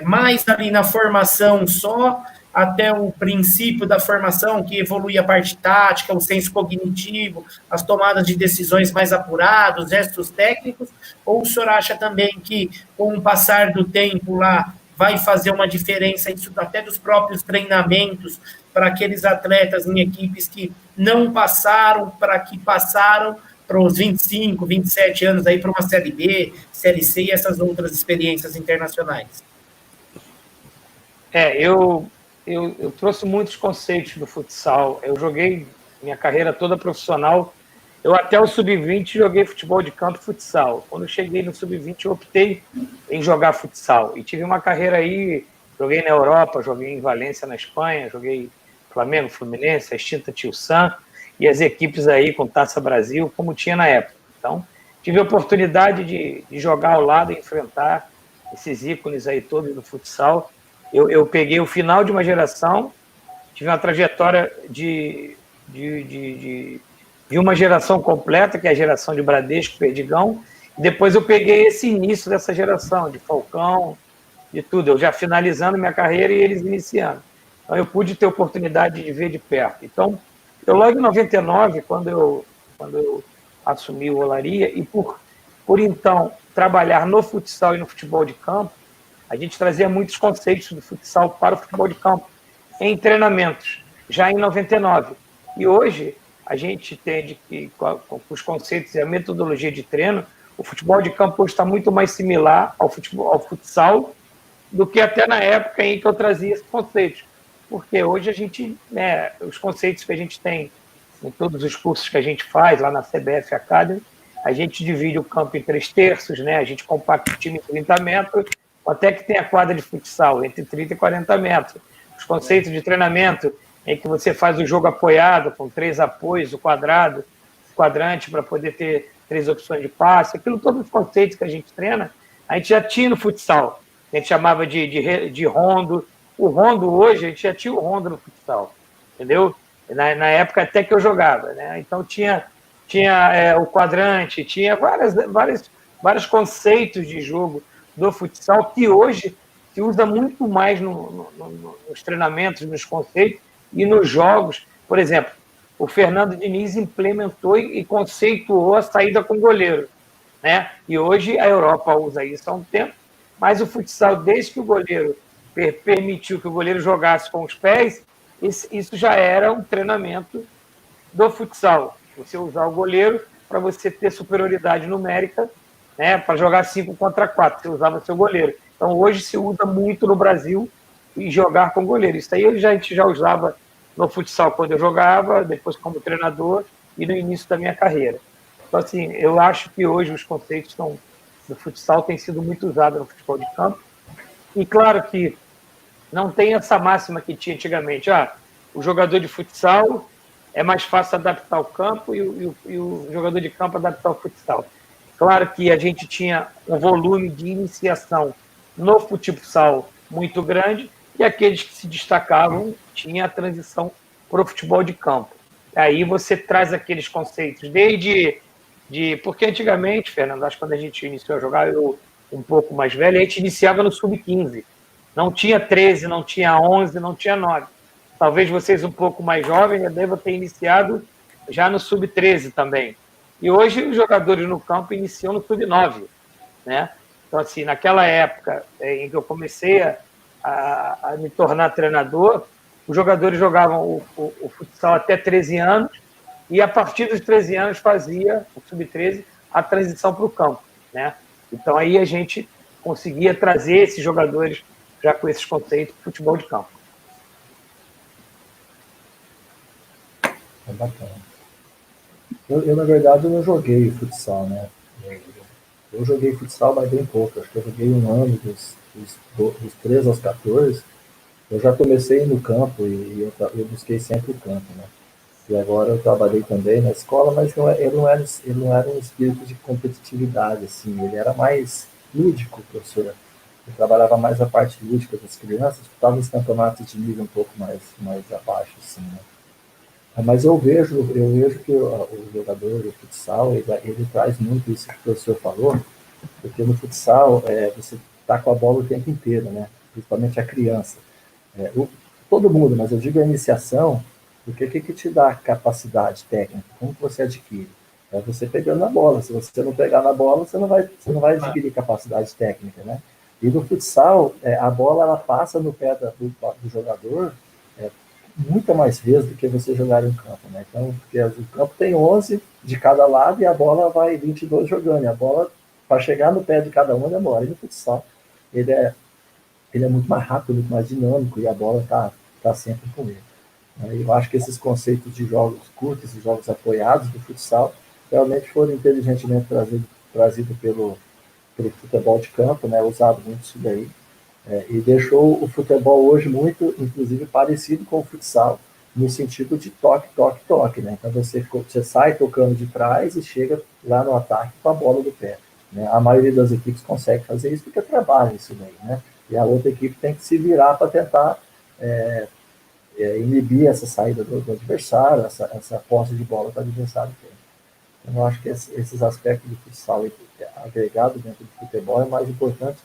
mais ali na formação só, até o princípio da formação, que evolui a parte tática, o senso cognitivo, as tomadas de decisões mais apuradas, os gestos técnicos, ou o senhor acha também que, com o passar do tempo lá, vai fazer uma diferença, isso até dos próprios treinamentos, para aqueles atletas em equipes que não passaram, para que passaram para os 25, 27 anos, aí para uma Série B, Série C e essas outras experiências internacionais? Eu trouxe muitos conceitos do futsal. Eu joguei minha carreira toda profissional. Eu até o sub-20 joguei futebol de campo e futsal. Quando eu cheguei no sub-20, eu optei em jogar futsal. E tive uma carreira aí, joguei na Europa, joguei em Valência, na Espanha, joguei Flamengo, Fluminense, a extinta Tio Sam, e as equipes aí com Taça Brasil, como tinha na época. Então, tive a oportunidade de jogar ao lado e enfrentar esses ícones aí todos do futsal. Eu peguei o final de uma geração, tive uma trajetória de uma geração completa, que é a geração de Bradesco, Perdigão, e depois eu peguei esse início dessa geração, de Falcão, de tudo, eu já finalizando minha carreira e eles iniciando. Então eu pude ter oportunidade de ver de perto. Então, eu logo em 99, quando eu assumi o Olaria, e por então trabalhar no futsal e no futebol de campo, a gente trazia muitos conceitos do futsal para o futebol de campo em treinamentos, já em 99. E hoje, a gente entende que, com os conceitos e a metodologia de treino, o futebol de campo hoje está muito mais similar ao futsal do que até na época em que eu trazia esses conceitos. Porque hoje a gente, os conceitos que a gente tem em todos os cursos que a gente faz lá na CBF Academy, a gente divide o campo em 3 terços, né? A gente compacta o time em 30 metros, até que tem a quadra de futsal, entre 30 e 40 metros. Os conceitos de treinamento, em que você faz o jogo apoiado, com 3 apoios, o quadrante, para poder ter 3 opções de passe, aquilo, todos os conceitos que a gente treina, a gente já tinha no futsal. A gente chamava de rondo. O rondo hoje, a gente já tinha o rondo no futsal, entendeu? Na época até que eu jogava, né? Então tinha o quadrante, tinha vários conceitos de jogo do futsal, que hoje se usa muito mais nos treinamentos, nos conceitos e nos jogos. Por exemplo, o Fernando Diniz implementou e conceituou a saída com goleiro, né? E hoje a Europa usa isso há um tempo, mas o futsal, desde que o goleiro permitiu que o goleiro jogasse com os pés, isso já era um treinamento do futsal. Você usar o goleiro para você ter superioridade numérica, né, para jogar 5 contra 4, você usava seu goleiro. Então, hoje se usa muito no Brasil e jogar com goleiro. Isso aí a gente já usava no futsal quando eu jogava, depois como treinador e no início da minha carreira. Então, assim, eu acho que hoje os conceitos do futsal têm sido muito usados no futebol de campo. E claro que não tem essa máxima que tinha antigamente. O jogador de futsal é mais fácil adaptar ao campo e o jogador de campo adaptar ao futsal. Claro que a gente tinha um volume de iniciação no futsal muito grande e aqueles que se destacavam tinha a transição para o futebol de campo. Aí você traz aqueles conceitos porque antigamente, Fernando, acho que quando a gente iniciou a jogar, eu um pouco mais velho, a gente iniciava no sub-15. Não tinha 13, não tinha 11, não tinha 9. Talvez vocês um pouco mais jovens já devam ter iniciado já no sub-13 também. E hoje os jogadores no campo iniciam no sub-9, né? Então, assim, naquela época em que eu comecei a me tornar treinador, os jogadores jogavam o futsal até 13 anos e a partir dos 13 anos fazia, o sub-13, a transição para o campo, né? Então, aí a gente conseguia trazer esses jogadores já com esses conceitos de futebol de campo. É bacana. Na verdade, eu não joguei futsal, né? Eu joguei futsal, mas bem pouco. Acho que eu joguei um ano, dos 13 aos 14. Eu já comecei no campo e eu busquei sempre o campo, né? E agora eu trabalhei também na escola, mas ele não era um espírito de competitividade, assim. Ele era mais lúdico, professor. Ele trabalhava mais a parte lúdica das crianças, estava nos campeonatos de nível um pouco mais abaixo, assim, né? Mas eu vejo que o jogador do futsal, ele traz muito isso que o professor falou, porque no futsal você está com a bola o tempo inteiro, né? Principalmente a criança. Todo mundo, mas eu digo a iniciação, porque o que te dá capacidade técnica? Como que você adquire? É você pegando na bola. Se você não pegar na bola, você não vai adquirir capacidade técnica, né? E no futsal, a bola ela passa no pé do jogador muita mais vezes do que você jogar em campo, né? Então, porque o campo tem 11 de cada lado e a bola vai 22 jogando. E a bola, para chegar no pé de cada um, demora. E no futsal, ele é muito mais rápido, muito mais dinâmico e a bola tá sempre com ele. Eu acho que esses conceitos de jogos curtos e jogos apoiados do futsal realmente foram inteligentemente trazidos pelo futebol de campo, né? Usado muito isso daí. E deixou o futebol hoje muito, inclusive, parecido com o futsal, no sentido de toque, toque, toque, né? Então você sai tocando de trás e chega lá no ataque com a bola do pé, né? A maioria das equipes consegue fazer isso porque trabalha isso daí, né? E a outra equipe tem que se virar para tentar inibir essa saída do adversário, essa posse de bola que o adversário tem. Então, eu acho que esses aspectos do futsal agregado dentro do futebol é mais importante.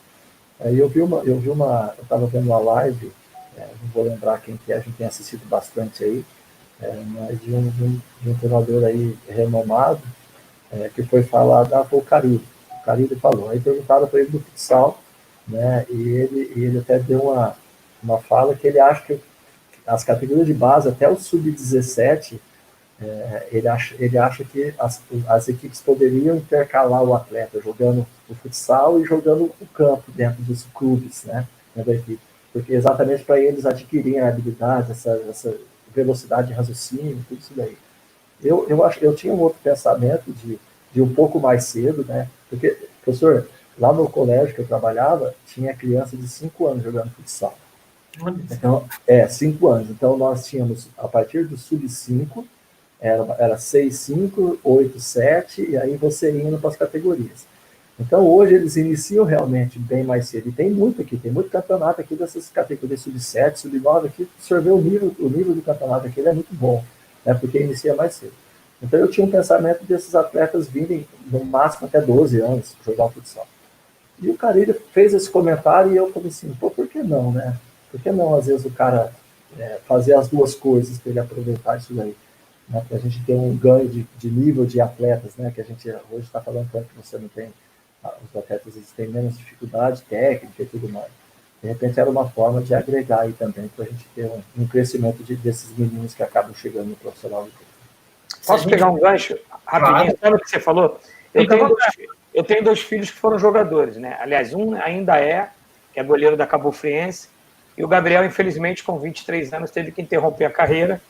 Eu estava vendo uma live, não vou lembrar quem que é, a gente tem assistido bastante aí, mas de um treinador aí renomado, que foi falar, foi o Carille. O Carille falou, aí perguntaram para ele do futsal, né, e ele até deu uma fala que ele acha que as categorias de base, até o sub-17, ele acha que as equipes poderiam intercalar o atleta jogando o futsal e jogando o campo dentro dos clubes, né, da equipe, porque exatamente para eles adquirirem a habilidade, essa velocidade de raciocínio, tudo isso daí. Eu tinha um outro pensamento de um pouco mais cedo, né, porque, professor, lá no colégio que eu trabalhava, tinha criança de 5 anos jogando futsal. Então, 5 anos. Então, nós tínhamos, a partir do sub-5, era 6, 5, 8, 7, e aí você indo para as categorias. Então, hoje, eles iniciam realmente bem mais cedo. E tem muito campeonato aqui dessas categorias sub-7, sub-9, aqui, absorver o nível do campeonato aqui, ele é muito bom, né, porque inicia mais cedo. Então, eu tinha um pensamento desses atletas virem, no máximo, até 12 anos, jogar futsal. E o Carille fez esse comentário e eu falei assim, por que não, né? Por que não, às vezes, o cara fazer as duas coisas para ele aproveitar isso daí? Né, para a gente ter um ganho de nível de atletas, né, que a gente hoje está falando tanto que você não tem, os atletas eles têm menos dificuldade técnica e tudo mais. De repente era uma forma de agregar aí também, para a gente ter um crescimento desses meninos que acabam chegando no profissional. Posso pegar um gancho rapidinho? Sabe o que você falou? Eu tenho 2 filhos que foram jogadores, né? Aliás, um ainda que é goleiro da Cabo Friense, e o Gabriel, infelizmente, com 23 anos, teve que interromper a carreira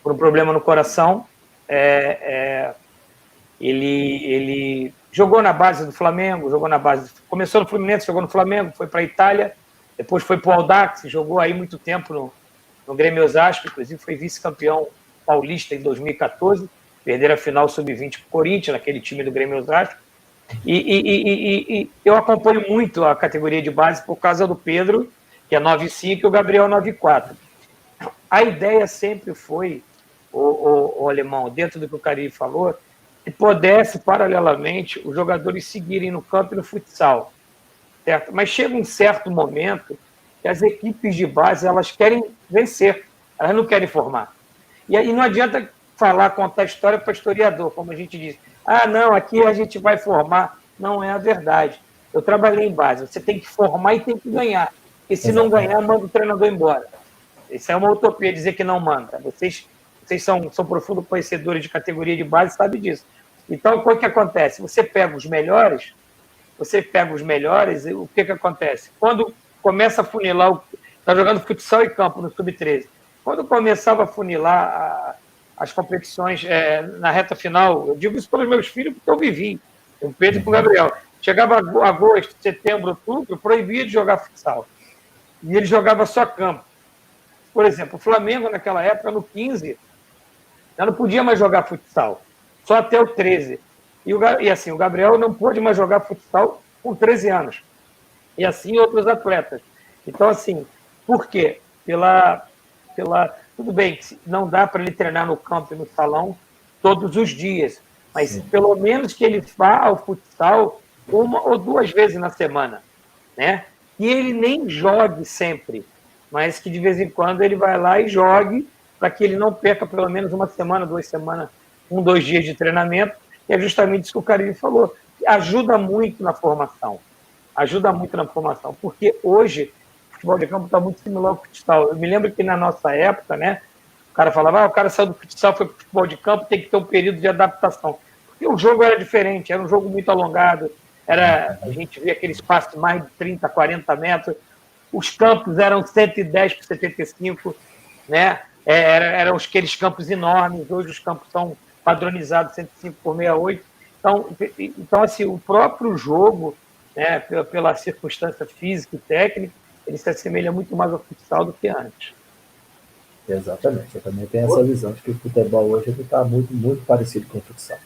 por um problema no coração. Ele jogou na base do Flamengo, começou no Fluminense, jogou no Flamengo, foi para a Itália, depois foi para o Audax, jogou aí muito tempo no Grêmio Osasco, inclusive foi vice-campeão paulista em 2014, perderam a final sub-20 para o Corinthians, naquele time do Grêmio Osasco. E eu acompanho muito a categoria de base por causa do Pedro, que é 9,5, e o Gabriel 9,4. A ideia sempre foi, o Alemão, dentro do que o Carille falou, que pudesse, paralelamente, os jogadores seguirem no campo e no futsal. Certo? Mas chega um certo momento que as equipes de base elas querem vencer, elas não querem formar. E aí não adianta contar história para historiador, como a gente diz. Ah, não, aqui a gente vai formar. Não é a verdade. Eu trabalhei em base. Você tem que formar e tem que ganhar. E se não ganhar, manda o treinador embora. Isso é uma utopia dizer que não manda. Vocês são profundos conhecedores de categoria de base, sabem disso. Então, o que acontece? Você pega os melhores, e o que acontece? Quando começa a funilar, está jogando futsal e campo no Sub-13. Quando começava a funilar as competições na reta final, eu digo isso pelos meus filhos porque eu vivi, com o Pedro e com o Gabriel. Chegava agosto, setembro, outubro, proibia de jogar futsal. E ele jogava só campo. Por exemplo, o Flamengo, naquela época, no 15, já não podia mais jogar futsal, só até o 13. E assim, o Gabriel não pôde mais jogar futsal com 13 anos. E assim outros atletas. Então, assim, por quê? Tudo bem, não dá para ele treinar no campo e no salão todos os dias, mas sim, pelo menos que ele vá ao futsal 1 ou 2 vezes na semana, né? E ele nem jogue sempre, mas que de vez em quando ele vai lá e jogue, para que ele não perca pelo menos 1 semana, 2 semanas, 1, 2 dias de treinamento. E é justamente isso que o Carille falou. Ajuda muito na formação. Porque hoje o futebol de campo está muito similar ao futsal. Eu me lembro que na nossa época, né, o cara falava, o cara saiu do futsal, foi para o futebol de campo, tem que ter um período de adaptação. Porque o jogo era diferente, era um jogo muito alongado, a gente via aquele espaço de mais de 30, 40 metros, os campos eram 110 por 75, né? Eram aqueles campos enormes, hoje os campos são padronizados 105 por 68. Então assim, o próprio jogo, né, pela circunstância física e técnica, ele se assemelha muito mais ao futsal do que antes. Exatamente, eu também tenho essa visão de que o futebol hoje está muito, muito parecido com o futsal.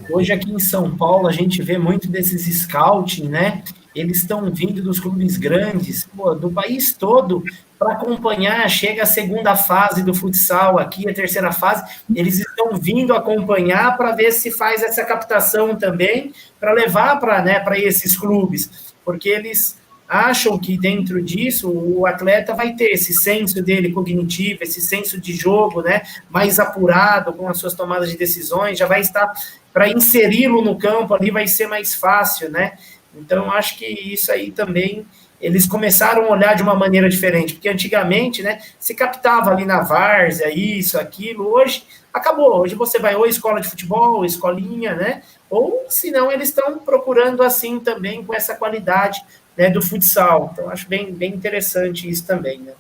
Hoje aqui em São Paulo a gente vê muito desses scouting, né? Eles estão vindo dos clubes grandes, do país todo, para acompanhar. Chega a segunda fase do futsal aqui, a terceira fase, eles estão vindo acompanhar para ver se faz essa captação também, para levar para esses clubes, porque eles acham que dentro disso o atleta vai ter esse senso dele cognitivo, esse senso de jogo, né, mais apurado com as suas tomadas de decisões, já vai estar, para inseri-lo no campo ali vai ser mais fácil, né? Então, acho que isso aí também, eles começaram a olhar de uma maneira diferente, porque antigamente, né, se captava ali na várzea, isso, aquilo, hoje acabou, hoje você vai ou escola de futebol, ou escolinha, né, ou se não, eles estão procurando assim também, com essa qualidade, né, do futsal. Então, acho bem interessante isso também, né?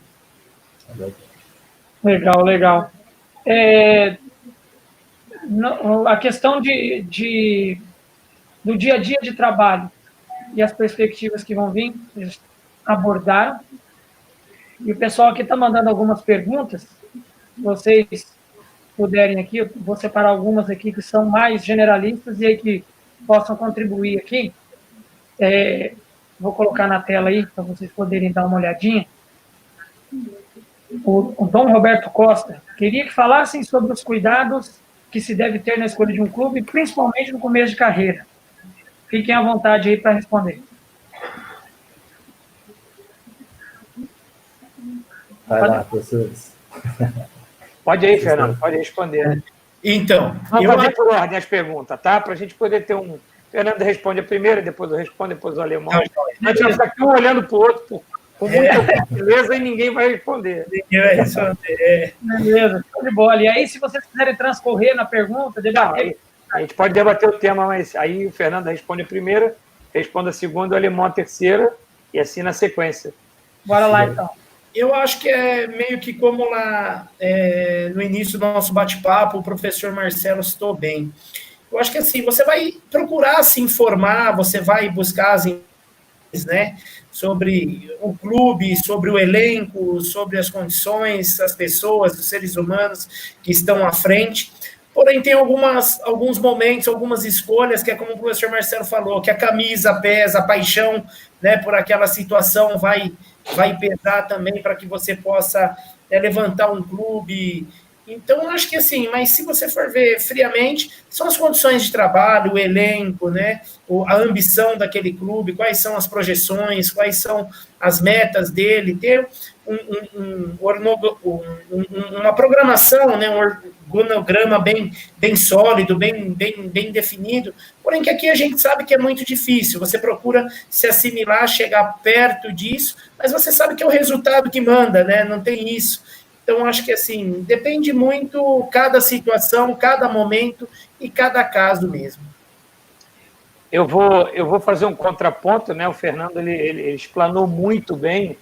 Legal. A questão do dia a dia de trabalho e as perspectivas que vão vir, eles abordaram. E o pessoal aqui está mandando algumas perguntas. Se vocês puderem aqui, eu vou separar algumas aqui que são mais generalistas e aí que possam contribuir aqui. Vou colocar na tela aí, para vocês poderem dar uma olhadinha. O Dom Roberto Costa queria que falassem sobre os cuidados que se deve ter na escolha de um clube, principalmente no começo de carreira. Fiquem à vontade aí para responder. Vai lá, professores. Pode ir, Fernando, pode responder. Então, vamos fazer por ordem as perguntas, tá? Para a gente poder ter um... Fernando responde a primeira, depois eu respondo, depois o alemão. A gente vai ficar aqui um olhando para o outro com muita beleza e ninguém vai responder. Ninguém vai responder. Beleza, show de bola. E aí, se vocês quiserem transcorrer na pergunta, debater... A gente pode debater o tema, mas aí o Fernando responde a primeira, responde a segunda, o alemão a terceira, e assim na sequência. Bora lá, então. Eu acho que é meio que como lá no início do nosso bate-papo, o professor Marcelo citou bem. Eu acho que assim, você vai procurar se informar, você vai buscar as informações, né, sobre o clube, sobre o elenco, sobre as condições, as pessoas, os seres humanos que estão à frente. Porém, tem alguns momentos, algumas escolhas, que é como o professor Marcelo falou, que a camisa pesa, a paixão, né, por aquela situação vai pesar também para que você possa levantar um clube Então, acho que assim, mas se você for ver friamente, são as condições de trabalho, o elenco, né? A ambição daquele clube, quais são as projeções, quais são as metas dele, ter uma programação, né? Um organograma bem sólido, bem definido. Porém, que aqui a gente sabe que é muito difícil. Você procura se assimilar, chegar perto disso, mas você sabe que é o resultado que manda, né? Não tem isso. Então, acho que assim, depende muito cada situação, cada momento e cada caso mesmo. Eu vou fazer um contraponto, né? O Fernando ele explanou muito bem,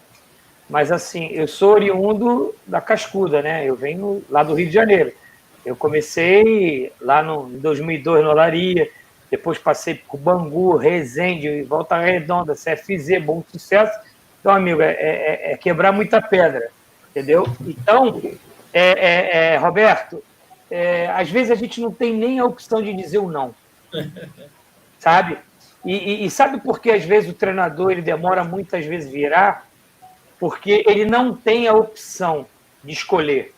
mas assim, eu sou oriundo da Cascuda, né? Eu venho lá do Rio de Janeiro. Eu comecei lá em 2002 no Olaria, depois passei por Bangu, Resende, Volta Redonda, CFZ, Bom Sucesso. Então, amigo, é quebrar muita pedra, entendeu? Então, Roberto, às vezes a gente não tem nem a opção de dizer o não, sabe? E sabe por que às vezes o treinador ele demora muitas vezes virar? Porque ele não tem a opção de escolher.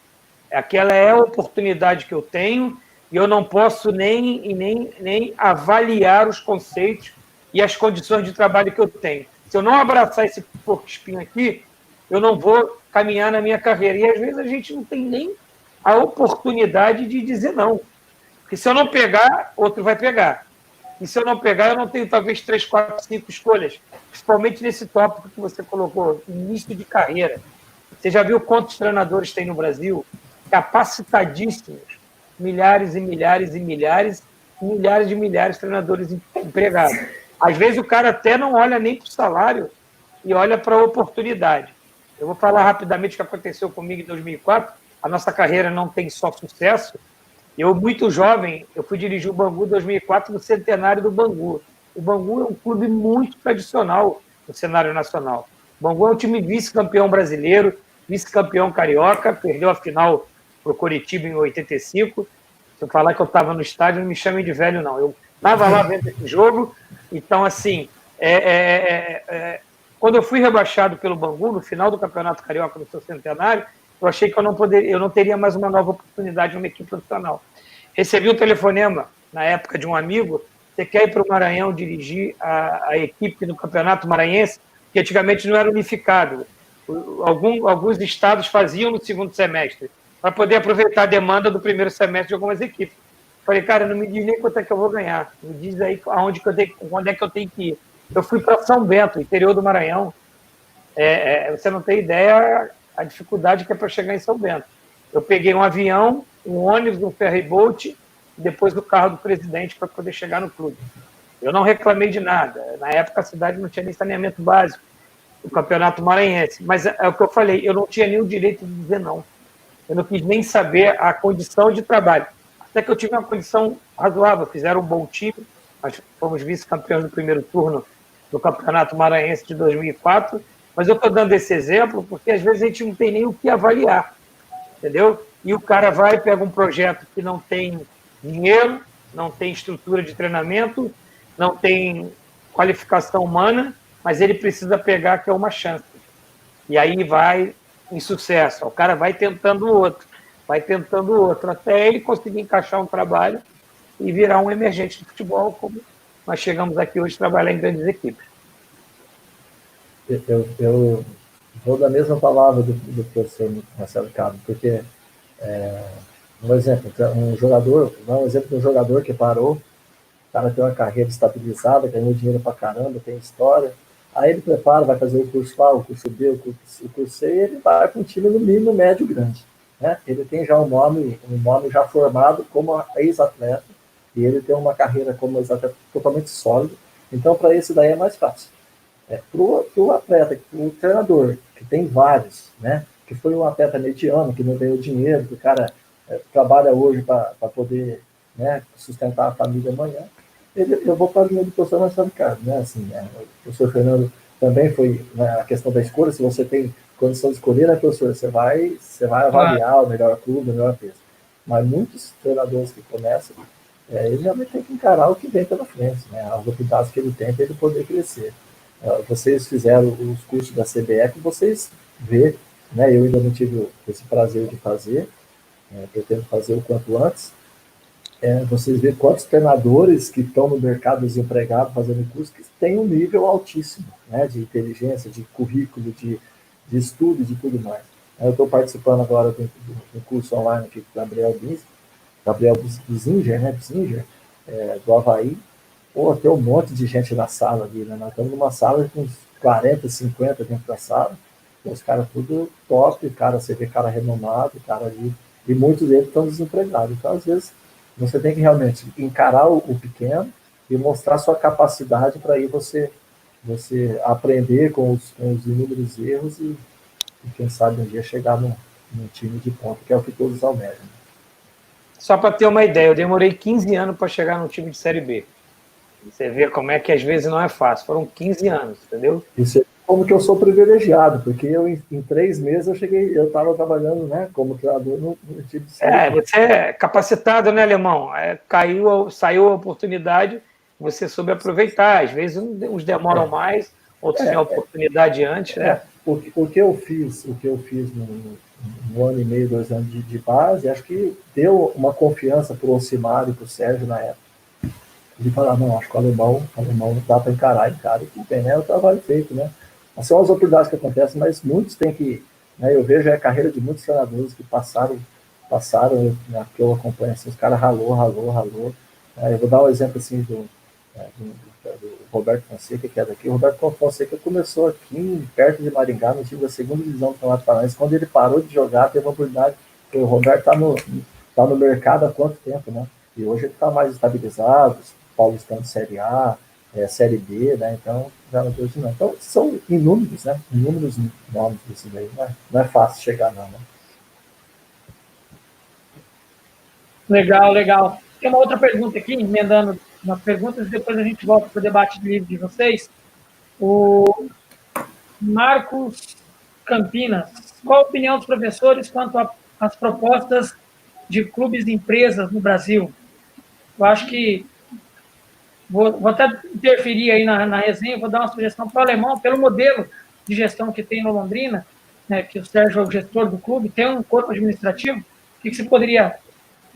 Aquela é a oportunidade que eu tenho e eu não posso nem avaliar os conceitos e as condições de trabalho que eu tenho. Se eu não abraçar esse porco-espinho aqui, eu não vou caminhar na minha carreira. E às vezes a gente não tem nem a oportunidade de dizer não. Porque se eu não pegar, outro vai pegar. E se eu não pegar, eu não tenho talvez 3, 4, 5 escolhas. Principalmente nesse tópico que você colocou, início de carreira. Você já viu quantos treinadores tem no Brasil? Capacitadíssimos. Milhares e milhares e milhares, milhares de milhares de treinadores empregados. Às vezes o cara até não olha nem para o salário e olha para a oportunidade. Eu vou falar rapidamente o que aconteceu comigo em 2004. A nossa carreira não tem só sucesso. Eu, muito jovem, eu fui dirigir o Bangu em 2004 no centenário do Bangu. O Bangu é um clube muito tradicional no cenário nacional. O Bangu é um time vice-campeão brasileiro, vice-campeão carioca, perdeu a final para o Coritiba em 85. Se eu falar que eu estava no estádio, não me chamem de velho, não. Eu estava lá vendo esse jogo. Então, assim, quando eu fui rebaixado pelo Bangu, no final do Campeonato Carioca, no seu centenário, eu achei que eu não teria mais uma nova oportunidade numa equipe profissional. Recebi um telefonema, na época, de um amigo: você quer ir para o Maranhão dirigir a equipe no Campeonato Maranhense, que antigamente não era unificado. Alguns estados faziam no segundo semestre, para poder aproveitar a demanda do primeiro semestre de algumas equipes. Falei, cara, não me diz nem quanto é que eu vou ganhar, me diz aí onde é que eu tenho que ir. Eu fui para São Bento, interior do Maranhão. Você não tem ideia a dificuldade que é para chegar em São Bento. Eu peguei um avião, um ônibus, um ferryboat, e depois do carro do presidente para poder chegar no clube. Eu não reclamei de nada. Na época a cidade não tinha nem saneamento básico, o Campeonato Maranhense. Mas é o que eu falei, eu não tinha nem o direito de dizer não. Eu não quis nem saber a condição de trabalho. Até que eu tive uma condição razoável, fizeram um bom time, nós fomos vice-campeões no primeiro turno do Campeonato Maranhense de 2004, mas eu estou dando esse exemplo porque às vezes a gente não tem nem o que avaliar, entendeu? E o cara vai e pega um projeto que não tem dinheiro, não tem estrutura de treinamento, não tem qualificação humana, mas ele precisa pegar que é uma chance. E aí vai em sucesso. O cara vai tentando outro, até ele conseguir encaixar um trabalho e virar um emergente de futebol, como nós chegamos aqui hoje a trabalhar em grandes equipes. Eu vou da mesma palavra do professor Marcelo Cabo, porque, um exemplo, um jogador, dá um exemplo de um jogador que parou, o cara tem uma carreira estabilizada, ganhou dinheiro pra caramba, tem história, aí ele prepara, vai fazer o curso A, o curso B, o curso C, e ele vai para um time no mínimo, médio, grande. Né? Ele tem já um nome já formado como ex-atleta, e ele tem uma carreira como ex-atleta totalmente sólida, então para esse daí é mais fácil. Para o atleta, o treinador, que tem vários, né? Que foi um atleta mediano, que não ganhou dinheiro, que o cara trabalha hoje para poder, né, sustentar a família amanhã, eu vou para a linha do professor Marcelo Carlos, né? Assim, o professor Fernando também foi, né, a questão da escolha, se você tem condição de escolher, né, professor, você vai avaliar o melhor clube, o melhor peso. Mas muitos treinadores que começam, ele já vai ter que encarar o que vem pela frente, né? As oportunidades que ele tem para ele poder crescer. Vocês fizeram os cursos da CBF, vocês vê, né? Eu ainda não tive esse prazer de fazer, pretendo fazer o quanto antes, vocês verem quantos treinadores que estão no mercado desempregados fazendo curso que têm um nível altíssimo, né, de inteligência, de currículo, de estudo, de tudo mais. Eu estou participando agora do curso online aqui com o Gabriel Buzinger, né, do Avaí. Pô, tem um monte de gente na sala ali, né? Nós estamos numa sala com uns 40, 50 dentro da sala. Os caras tudo top, cara, você vê cara renomado, cara ali, e muitos deles estão desempregados. Então, às vezes, você tem que realmente encarar o pequeno e mostrar sua capacidade para aí você aprender com os inúmeros erros e quem sabe um dia chegar num time de ponta, que é o que todos almejam. Só para ter uma ideia, eu demorei 15 anos para chegar num time de Série B. Você vê como é que às vezes não é fácil. Foram 15 anos, entendeu? Isso é como que eu sou privilegiado, porque eu em 3 meses eu estava trabalhando, né, como treinador no time de Série B. Você é capacitado, né, Alemão? Saiu a oportunidade, você soube aproveitar. Às vezes uns demoram mais, outros têm a oportunidade antes, né? O que eu fiz no ano e meio, 2 anos de base, acho que deu uma confiança para o Ocimar e para o Sérgio na época. De falar, não, acho que o alemão não dá para encarar, e que tem, né? É o trabalho feito, né? São as oportunidades que acontecem, mas muitos têm que, né? Eu vejo a carreira de muitos treinadores que passaram, né, que eu acompanho, assim, os caras ralou. Eu vou dar um exemplo, assim, do Roberto Fonseca, que é daqui. O Roberto Fonseca começou aqui, perto de Maringá, no time da 2ª divisão do Campeonato Paranaense. Quando ele parou de jogar, teve uma oportunidade, porque o Roberto tá no mercado há quanto tempo, né? E hoje ele está mais estabilizado, Paulistão de Série A, Série B, né? Então, já não tem não. Então, são inúmeros, né? Inúmeros nomes desse daí. Não é fácil chegar, não, né? Legal. Tem uma outra pergunta aqui, emendando umas perguntas, e depois a gente volta para o debate livre de vocês. O Marcos Campinas, qual a opinião dos professores quanto às propostas de clubes e empresas no Brasil? Eu acho que vou até interferir aí na resenha, vou dar uma sugestão para o Alemão, pelo modelo de gestão que tem no Londrina, né, que o Sérgio é o gestor do clube, tem um corpo administrativo, o que você poderia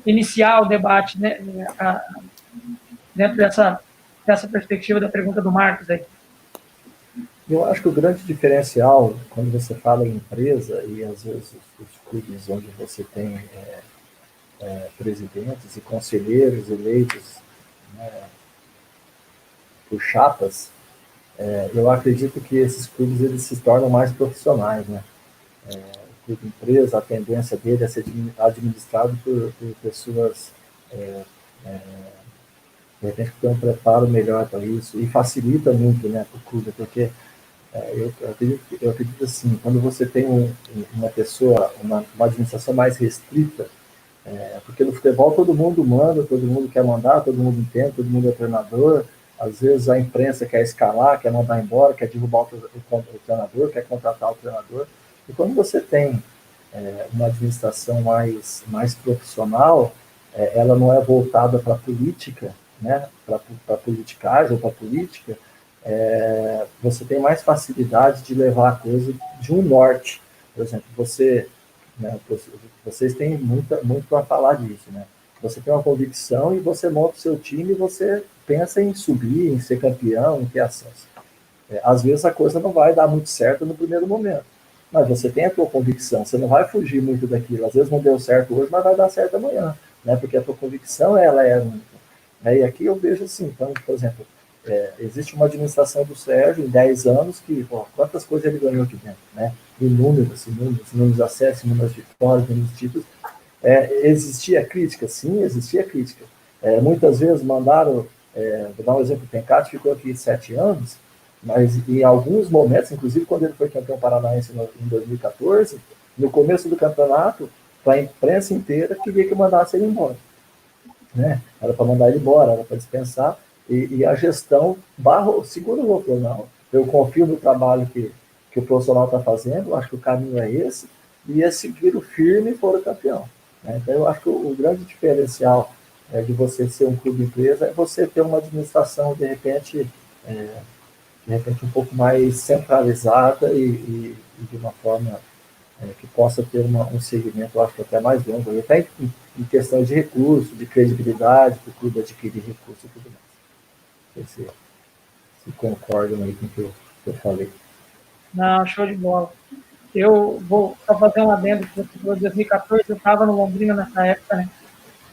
iniciar o debate, né, dentro dessa perspectiva da pergunta do Marcos aí? Eu acho que o grande diferencial, quando você fala em empresa, e às vezes os clubes onde você tem presidentes e conselheiros eleitos, né, por chapas, eu acredito que esses clubes eles se tornam mais profissionais, né? O clube empresa, a tendência dele é ser administrado por pessoas de repente que tem um preparo melhor para isso, e facilita muito, né, para o clube, porque eu acredito assim, quando você tem uma pessoa, uma administração mais restrita, porque no futebol todo mundo manda, todo mundo quer mandar, todo mundo entende, todo mundo é treinador. Às vezes a imprensa quer escalar, quer mandar embora, quer derrubar o treinador, quer contratar o treinador. E quando você tem uma administração mais profissional, ela não é voltada para a política, né, para politicagem ou para política, você tem mais facilidade de levar a coisa de um norte. Por exemplo, vocês têm muito a falar disso, né? Você tem uma convicção e você monta o seu time e você pensa em subir, em ser campeão, em ter acesso. Às vezes a coisa não vai dar muito certo no primeiro momento, mas você tem a tua convicção, você não vai fugir muito daquilo. Às vezes não deu certo hoje, mas vai dar certo amanhã, né? Porque a tua convicção, ela é única. E aqui eu vejo assim, então, por exemplo, existe uma administração do Sérgio em 10 anos que, quantas coisas ele ganhou aqui dentro, né? Inúmeros de acessos, inúmeras vitórias, inúmeros títulos. Existia crítica? Sim, existia crítica. Muitas vezes mandaram, vou dar um exemplo, o Tencati ficou aqui 7 anos, mas em alguns momentos, inclusive quando ele foi campeão paranaense em 2014, no começo do campeonato, a imprensa inteira queria que mandasse ele embora, né? Era para mandar ele embora, era para dispensar, e a gestão segurou, falou, não, eu confio no trabalho que o profissional está fazendo, acho que o caminho é esse, e eles seguiram firme e foram campeão. Né? Então, eu acho que o grande diferencial de você ser um clube empresa é você ter uma administração, de repente um pouco mais centralizada e de uma forma que possa ter um segmento, eu acho que até mais longo, até em questão de recurso, de credibilidade, para o clube adquirir recurso e tudo mais. Não sei se concordam aí com o que eu falei. Não, show de bola. Eu vou só fazer um adendo que você falou, 2014, eu estava no Londrina nessa época, né?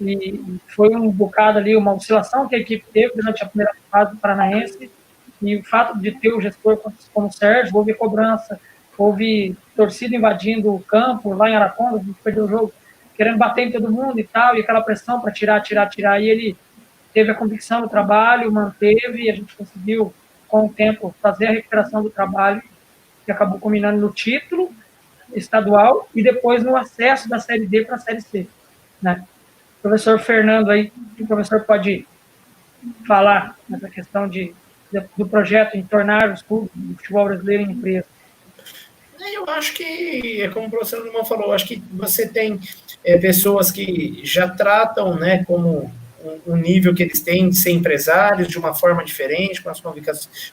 E foi um bocado ali, uma oscilação que a equipe teve durante a primeira fase do Paranaense, e o fato de ter o gestor como o Sérgio, houve cobrança, houve torcida invadindo o campo lá em Araponga, a gente perdeu o jogo, querendo bater em todo mundo e tal, e aquela pressão para tirar, e ele teve a convicção do trabalho, manteve, e a gente conseguiu, com o tempo, fazer a recuperação do trabalho, que acabou culminando no título estadual e depois no acesso da Série D para a Série C, né? O professor Fernando aí, o professor pode falar nessa questão do projeto em tornar os clubes do futebol brasileiro em empresa. Eu acho que, como o professor Limão falou, acho que você tem pessoas que já tratam, né, como um nível que eles têm de ser empresários de uma forma diferente, com as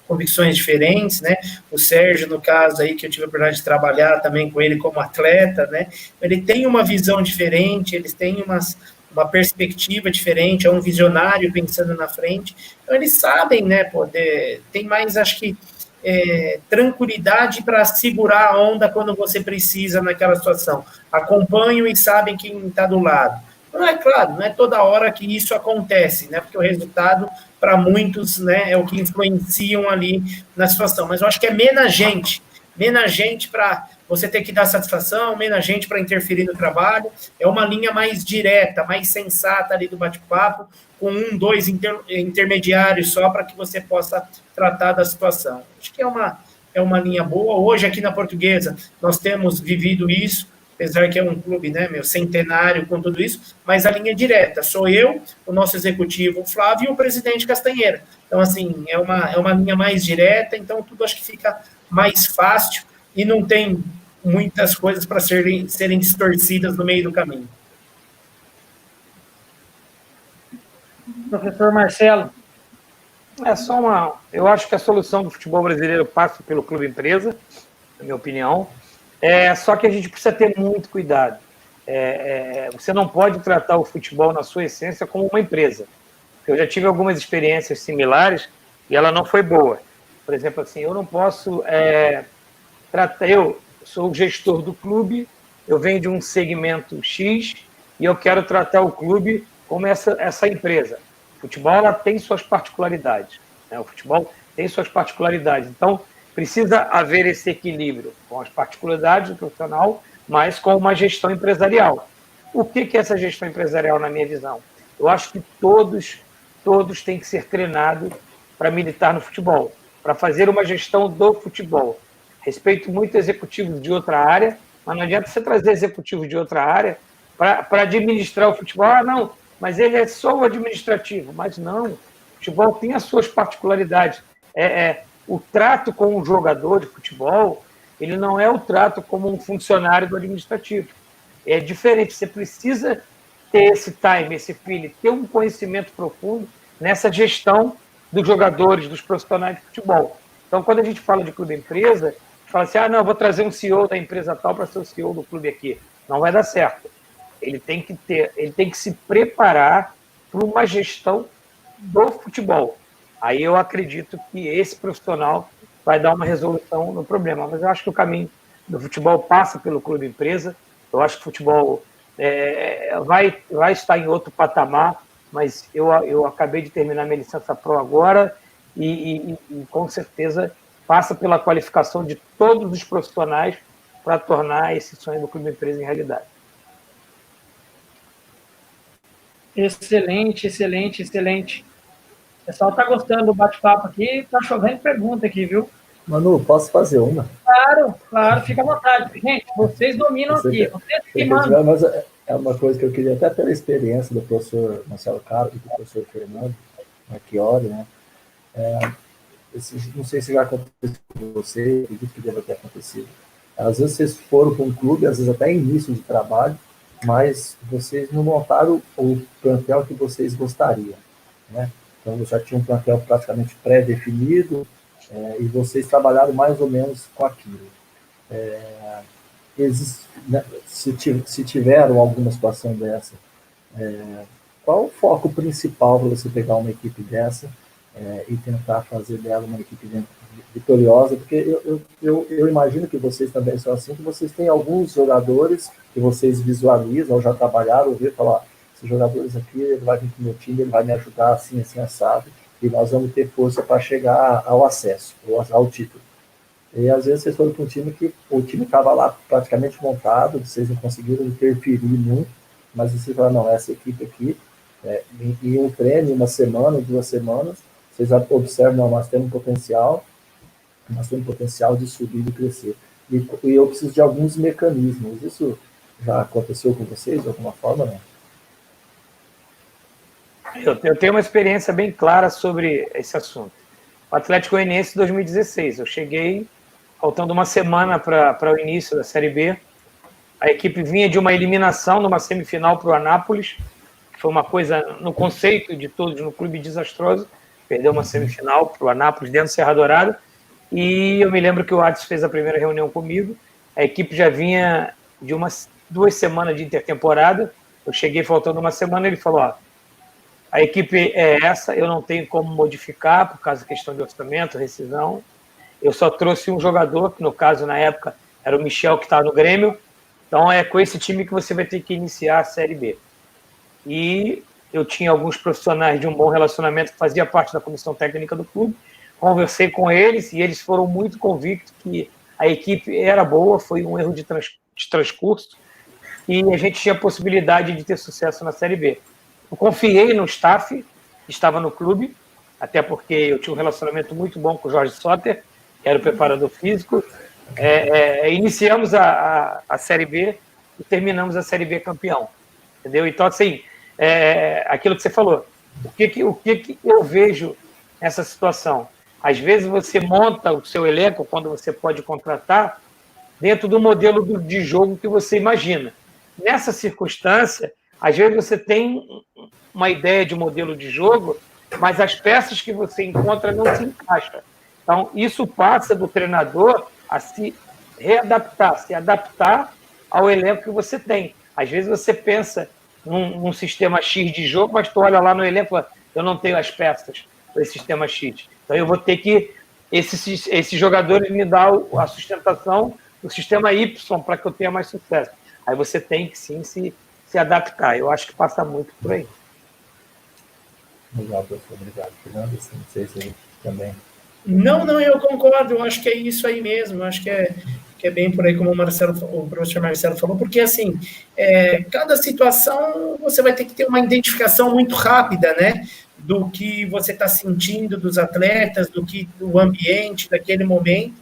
convicções diferentes, né? O Sérgio, no caso aí, que eu tive a oportunidade de trabalhar também com ele como atleta, né? Ele tem uma visão diferente, eles têm uma perspectiva diferente, é um visionário pensando na frente. Então, eles sabem, né, tem mais, acho que, tranquilidade para segurar a onda quando você precisa naquela situação. Acompanham e sabem quem está do lado. Não é claro, não é toda hora que isso acontece, né? Porque o resultado, para muitos, né, é o que influenciam ali na situação. Mas eu acho que é menos gente para você ter que dar satisfação, menos gente para interferir no trabalho. É uma linha mais direta, mais sensata ali do bate-papo, com dois intermediários só para que você possa tratar da situação. Acho que é uma linha boa. Hoje, aqui na Portuguesa, nós temos vivido isso, apesar que é um clube, né, centenário com tudo isso, mas a linha direta, sou eu, o nosso executivo, o Flávio, e o presidente Castanheira. Então, assim, é uma linha mais direta, então tudo acho que fica mais fácil e não tem muitas coisas para serem distorcidas no meio do caminho. Professor Marcelo. Eu acho que a solução do futebol brasileiro passa pelo clube empresa, na minha opinião. Só que a gente precisa ter muito cuidado. Você não pode tratar o futebol na sua essência como uma empresa. Eu já tive algumas experiências similares e ela não foi boa. Por exemplo, assim, eu não posso tratar... Eu sou o gestor do clube, eu venho de um segmento X e eu quero tratar o clube como essa empresa. O futebol ela tem suas particularidades, né? O futebol tem suas particularidades. Então, precisa haver esse equilíbrio com as particularidades do profissional, mas com uma gestão empresarial. O que é essa gestão empresarial, na minha visão? Eu acho que todos têm que ser treinados para militar no futebol, para fazer uma gestão do futebol. Respeito muito executivos de outra área, mas não adianta você trazer executivos de outra área para administrar o futebol. Ah, não, mas ele é só o administrativo. Mas não, o futebol tem as suas particularidades. O trato com um jogador de futebol, ele não é o trato como um funcionário do administrativo. É diferente, você precisa ter esse time, esse feeling, ter um conhecimento profundo nessa gestão dos jogadores, dos profissionais de futebol. Então, quando a gente fala de clube-empresa, a gente fala assim, não, vou trazer um CEO da empresa tal para ser o CEO do clube aqui. Não vai dar certo. Ele tem que se preparar para uma gestão do futebol. Aí eu acredito que esse profissional vai dar uma resolução no problema. Mas eu acho que o caminho do futebol passa pelo clube-empresa. Eu acho que o futebol vai estar em outro patamar, mas eu acabei de terminar minha licença Pro agora e com certeza passa pela qualificação de todos os profissionais para tornar esse sonho do clube-empresa em realidade. Excelente, excelente, excelente. O pessoal está gostando do bate-papo aqui, está chovendo pergunta aqui, viu? Manu, posso fazer uma? Claro, fica à vontade. Gente, vocês dominam aqui, vocês que mandam. Mas é uma coisa que eu queria, até pela experiência do professor Marcelo Carlos e do professor Fernando Marchiori, né? Não sei se já aconteceu com você, acredito que deva ter acontecido. Às vezes vocês foram para um clube, às vezes até início de trabalho, mas vocês não montaram o plantel que vocês gostariam, né? Então, já tinha um plantel praticamente pré-definido e vocês trabalharam mais ou menos com aquilo. né, se tiveram alguma situação dessa, qual o foco principal para você pegar uma equipe dessa e tentar fazer dela uma equipe vitoriosa? Porque eu imagino que vocês também são assim, que vocês têm alguns jogadores que vocês visualizam, ou já trabalharam, ouviram falar, esses jogadores aqui, ele vai vir para o meu time, ele vai me ajudar assim, assim, assado, e nós vamos ter força para chegar ao acesso, ao título. E às vezes vocês foram para um time que o time estava lá praticamente montado, vocês não conseguiram interferir muito, mas vocês falaram, não, essa equipe aqui, em um treino, uma semana, 2 semanas, vocês observam, não, nós temos potencial de subir e crescer. E eu preciso de alguns mecanismos. Isso já aconteceu com vocês de alguma forma, né? Eu tenho uma experiência bem clara sobre esse assunto. O Atlético Goianiense 2016, eu cheguei faltando uma semana para o início da Série B. A equipe vinha de uma eliminação numa semifinal para o Anápolis, que foi uma coisa, no conceito de todos, no clube desastroso. Perdeu uma semifinal para o Anápolis dentro do Serra Dourada. E eu me lembro que o Adson fez a primeira reunião comigo. A equipe já vinha de 2 semanas de intertemporada. Eu cheguei faltando uma semana, ele falou, ó, a equipe é essa, eu não tenho como modificar por causa da questão de orçamento, rescisão. Eu só trouxe um jogador, que no caso, na época, era o Michel, que estava no Grêmio. Então, é com esse time que você vai ter que iniciar a Série B. E eu tinha alguns profissionais de um bom relacionamento que fazia parte da comissão técnica do clube. Conversei com eles e eles foram muito convictos que a equipe era boa, foi um erro de transcurso e a gente tinha possibilidade de ter sucesso na Série B. Eu confiei no staff que estava no clube, até porque eu tinha um relacionamento muito bom com o Jorge Soter, que era o preparador físico. Iniciamos a Série B e terminamos a Série B campeão. Entendeu? Então, assim, aquilo que você falou, o que eu vejo nessa situação? Às vezes você monta o seu elenco, quando você pode contratar, dentro do modelo de jogo que você imagina. Nessa circunstância, às vezes você tem uma ideia de modelo de jogo, mas as peças que você encontra não se encaixam. Então, isso passa do treinador a se readaptar, se adaptar ao elenco que você tem. Às vezes você pensa num sistema X de jogo, mas tu olha lá no elenco e fala, eu não tenho as peças para esse sistema X. Então eu vou ter que, esses jogadores me dar a sustentação do sistema Y para que eu tenha mais sucesso. Aí você tem que sim se adaptar. Eu acho que passa muito por aí. Legal, professor. Obrigado. Fernando, não sei se ele também... Não, eu concordo. Eu acho que é isso aí mesmo. Eu acho que é bem por aí como o professor Marcelo falou, porque assim, cada situação você vai ter que ter uma identificação muito rápida, né? Do que você está sentindo dos atletas, do ambiente, daquele momento,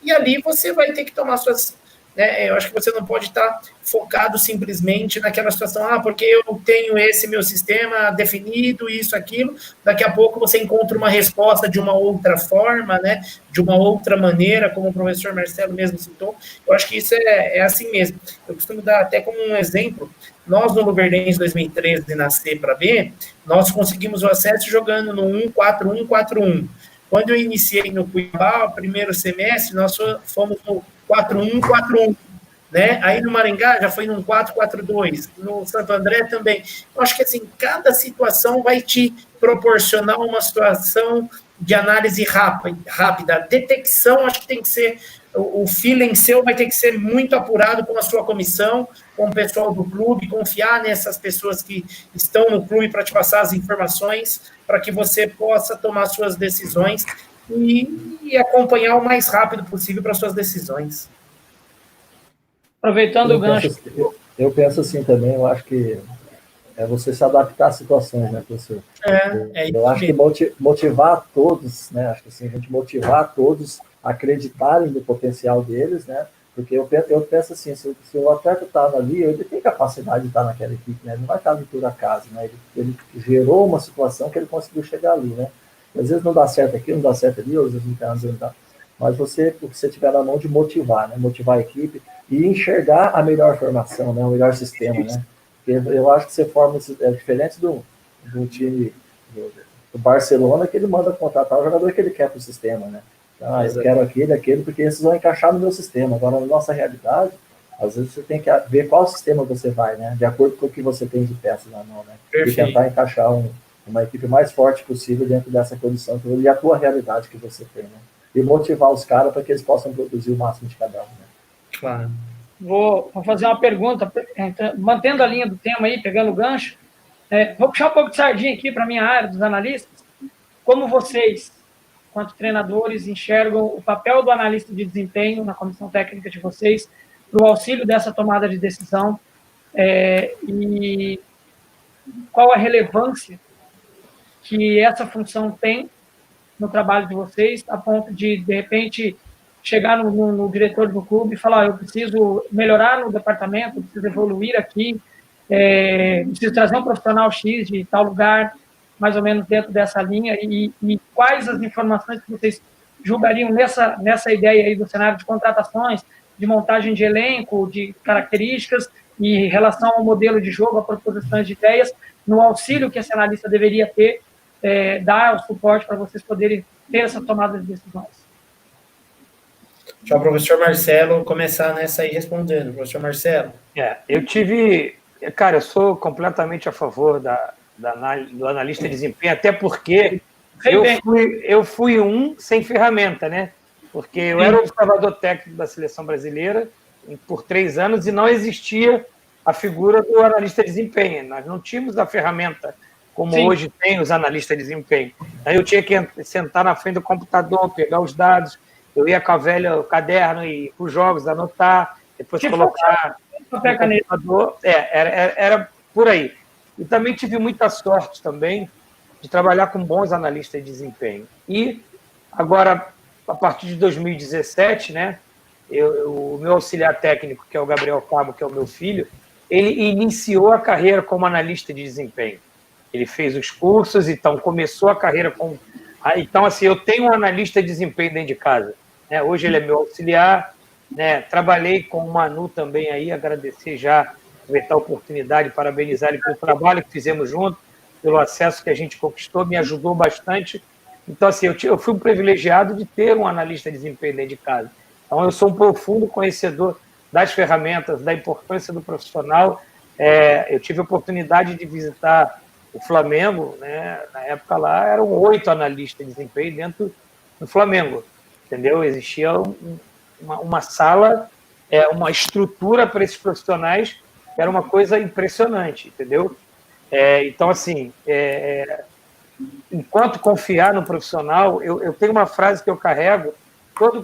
e ali você vai ter que tomar suas... Eu acho que você não pode estar focado simplesmente naquela situação, porque eu tenho esse meu sistema definido, isso, aquilo, daqui a pouco você encontra uma resposta de uma outra forma, né, de uma outra maneira, como o professor Marcelo mesmo citou. Eu acho que isso é assim mesmo. Eu costumo dar até como um exemplo, nós no Luverdense 2013, na C para B, nós conseguimos o acesso jogando no 1-4-1-4-1. Quando eu iniciei no Cuiabá, o primeiro semestre, nós fomos no 4-1-4-1, né? Aí no Maringá já foi num 4-4-2, no Santo André também. Eu acho que assim, cada situação vai te proporcionar uma situação de análise rápida. A detecção, acho que tem que ser, o feeling seu vai ter que ser muito apurado com a sua comissão, com o pessoal do clube, confiar nessas pessoas que estão no clube para te passar as informações, para que você possa tomar suas decisões e acompanhar o mais rápido possível para suas decisões. Aproveitando o gancho. Eu penso assim também, eu acho que é você se adaptar às situações, né, professor? Eu acho que motivar todos, né, acho que assim, a gente motivar todos a acreditarem no potencial deles, né, porque eu penso assim, se o atleta está ali, ele tem capacidade de estar naquela equipe, né, ele não vai estar ali por acaso, né, ele gerou uma situação que ele conseguiu chegar ali, né, às vezes não dá certo aqui, não dá certo ali, às vezes não dá, mas o que você tiver na mão de motivar, né, motivar a equipe e enxergar a melhor formação, né, o melhor sistema, né, porque eu acho que você forma, diferente do time do Barcelona, que ele manda contratar o jogador que ele quer para o sistema, né, eu quero aquele, porque esses vão encaixar no meu sistema. Agora, na nossa realidade, Às vezes você tem que ver qual sistema você vai, né? De acordo com o que você tem de peças na mão, né? Perfeito. E tentar encaixar uma equipe mais forte possível dentro dessa condição e a tua realidade que você tem, né? E motivar os caras para que eles possam produzir o máximo de cada um, né? Claro. Vou fazer uma pergunta, mantendo a linha do tema aí, pegando o gancho. Vou puxar um pouco de sardinha aqui para a minha área, dos analistas. Como vocês, quanto treinadores, enxergam o papel do analista de desempenho na comissão técnica de vocês para o auxílio dessa tomada de decisão e qual a relevância que essa função tem no trabalho de vocês, a ponto de repente, chegar no diretor do clube e falar, eu preciso melhorar no departamento, preciso evoluir aqui, preciso trazer um profissional X de tal lugar, mais ou menos dentro dessa linha, e quais as informações que vocês julgariam nessa ideia aí do cenário de contratações, de montagem de elenco, de características, e em relação ao modelo de jogo, a proposições de ideias, no auxílio que esse analista deveria ter, dar o suporte para vocês poderem ter essa tomada de decisões. Deixa o professor Marcelo começar nessa aí respondendo. Professor Marcelo. Eu sou completamente a favor do analista de desempenho, até porque eu fui sem ferramenta, né? Porque eu era observador técnico da seleção brasileira por 3 anos e não existia a figura do analista de desempenho. Nós não tínhamos a ferramenta como hoje tem os analistas de desempenho. Aí eu tinha que sentar na frente do computador, pegar os dados, eu ia com a velha caderno e para os jogos, anotar, depois colocar no computador. Era por aí. E também tive muita sorte também de trabalhar com bons analistas de desempenho. E agora, a partir de 2017, né, o meu auxiliar técnico, que é o Gabriel Cabo, que é o meu filho, ele iniciou a carreira como analista de desempenho. Ele fez os cursos, então começou a carreira com... Então, assim, eu tenho um analista de desempenho dentro de casa. Né? Hoje ele é meu auxiliar. Né? Trabalhei com o Manu também aí, agradecer já, aproveitar a oportunidade, parabenizar ele pelo trabalho que fizemos junto, pelo acesso que a gente conquistou, me ajudou bastante. Então, assim, eu fui um privilegiado de ter um analista de desempenho dentro de casa. Então, eu sou um profundo conhecedor das ferramentas, da importância do profissional. Eu tive a oportunidade de visitar o Flamengo, né? Na época lá eram 8 analistas de desempenho dentro do Flamengo, entendeu? Existia uma sala, uma estrutura para esses profissionais, era uma coisa impressionante, entendeu? Então, assim, enquanto confiar no profissional, eu tenho uma frase que eu carrego: todo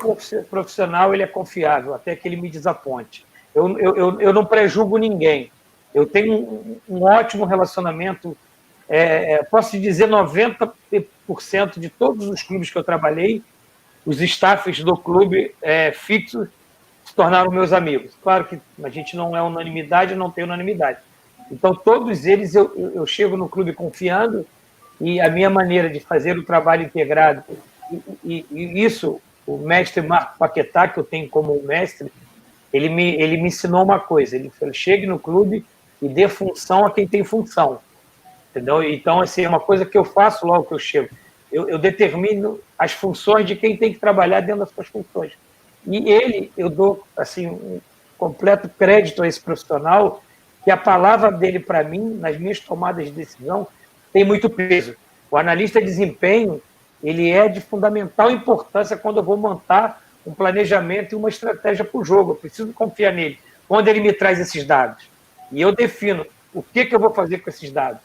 profissional ele é confiável, até que ele me desaponte. Eu não prejulgo ninguém. Eu tenho um ótimo relacionamento. Posso dizer 90% de todos os clubes que eu trabalhei, os staffs do clube fixos se tornaram meus amigos. Claro que a gente não é unanimidade, não tem unanimidade. Então, todos eles eu chego no clube confiando, e a minha maneira de fazer o trabalho integrado, e isso, o mestre Marco Paquetá, que eu tenho como mestre, ele me ensinou uma coisa: ele falou, chegue no clube e dê função a quem tem função. Entendeu? Então, assim, é uma coisa que eu faço logo que eu chego. Eu determino as funções de quem tem que trabalhar dentro das suas funções. E eu dou assim, um completo crédito a esse profissional, que a palavra dele para mim, nas minhas tomadas de decisão, tem muito peso. O analista de desempenho, ele é de fundamental importância quando eu vou montar um planejamento e uma estratégia para o jogo. Eu preciso confiar nele. Quando ele me traz esses dados, e eu defino o que eu vou fazer com esses dados.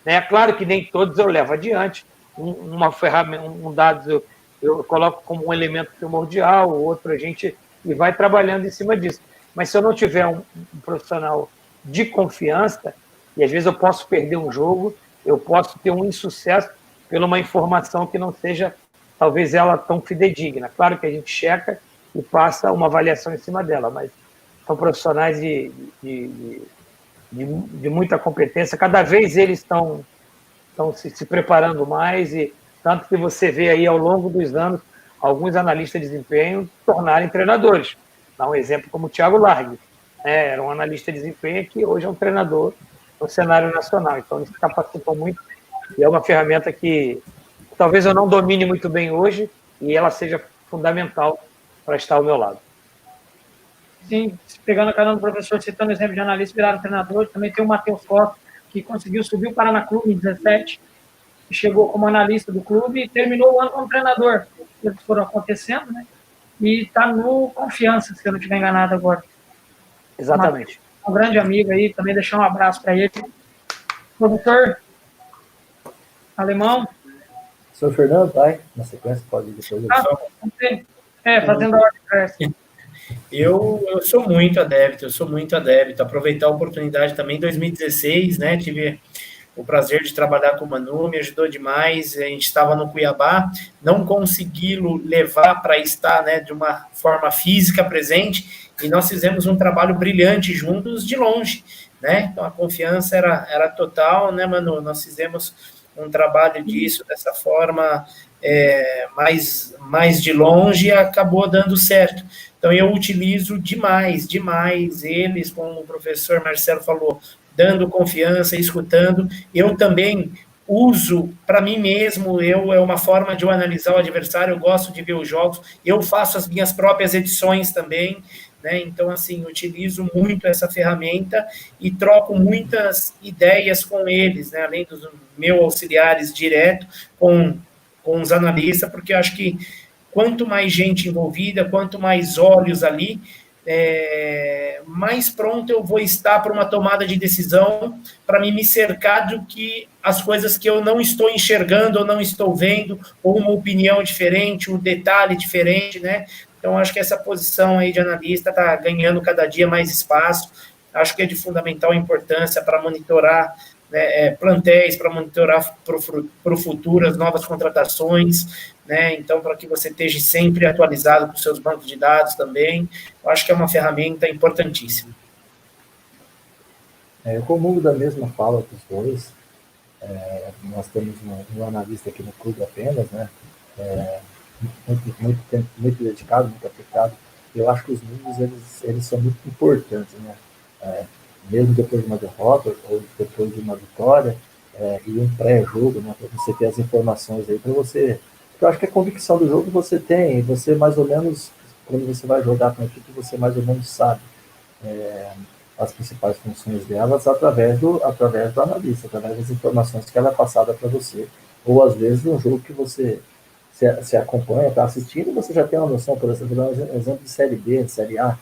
É claro que nem todos eu levo adiante. Uma ferramenta, um dado eu coloco como um elemento primordial, o outro a gente e vai trabalhando em cima disso. Mas se eu não tiver um profissional de confiança, e às vezes eu posso perder um jogo, eu posso ter um insucesso por uma informação que não seja, talvez, ela tão fidedigna. Claro que a gente checa e passa uma avaliação em cima dela, mas são profissionais de muita competência. Cada vez eles estão se preparando mais, e tanto que você vê aí ao longo dos anos alguns analistas de desempenho tornarem treinadores. Dá um exemplo como o Thiago Largue, era um analista de desempenho que hoje é um treinador no cenário nacional. Então ele se capacitou muito, e é uma ferramenta que talvez eu não domine muito bem hoje, e ela seja fundamental para estar ao meu lado. sim, pegando a carona do professor, citando o exemplo de analista, viraram treinador. Também tem o Matheus Costa, que conseguiu subir o Paraná Clube em 17, que chegou como analista do clube e terminou o ano como treinador. Eles foram acontecendo, né? E está no Confiança, se eu não estiver enganado agora. Exatamente. Um grande amigo aí, também deixar um abraço para ele. Professor Alemão. Senhor Fernando, vai, na sequência, pode ir depois. Fazendo a ordem inversa. Eu sou muito adepto. Aproveitar a oportunidade também. Em 2016, né, tive o prazer de trabalhar com o Manu, me ajudou demais. A gente estava no Cuiabá, não consegui-lo levar para estar, né, de uma forma física presente, e nós fizemos um trabalho brilhante juntos de longe, né? Então a confiança era total, né, Manu? Nós fizemos um trabalho disso dessa forma mais de longe e acabou dando certo. Então eu utilizo demais eles, como o professor Marcelo falou, dando confiança, escutando. Eu também uso para mim mesmo, é uma forma de eu analisar o adversário, eu gosto de ver os jogos, eu faço as minhas próprias edições também, né? Então, assim, utilizo muito essa ferramenta e troco muitas ideias com eles, né? Além dos meus auxiliares direto, com os analistas, porque eu acho que quanto mais gente envolvida, quanto mais olhos ali, mais pronto eu vou estar para uma tomada de decisão, para me cercar do que as coisas que eu não estou enxergando ou não estou vendo, ou uma opinião diferente, um detalhe diferente, né? Então, acho que essa posição aí de analista está ganhando cada dia mais espaço, acho que é de fundamental importância para monitorar, né, plantéis, para monitorar para o futuro as novas contratações, né? Então, para que você esteja sempre atualizado com os seus bancos de dados também, eu acho que é uma ferramenta importantíssima. Eu comungo da mesma fala dos dois. Nós temos um analista aqui no clube apenas, né? Muito dedicado, muito aplicado. Eu acho que os números eles são muito importantes, né? Mesmo depois de uma derrota ou depois de uma vitória, e um pré-jogo, né? Para você ter as informações aí, para você. Porque eu acho que a convicção do jogo você tem, você mais ou menos, quando você vai jogar com a equipe, você mais ou menos sabe as principais funções delas através do analista, através das informações que ela é passada para você. Ou às vezes um jogo que você se acompanha, está assistindo, e você já tem uma noção, por exemplo, um exemplo de Série B, de Série A,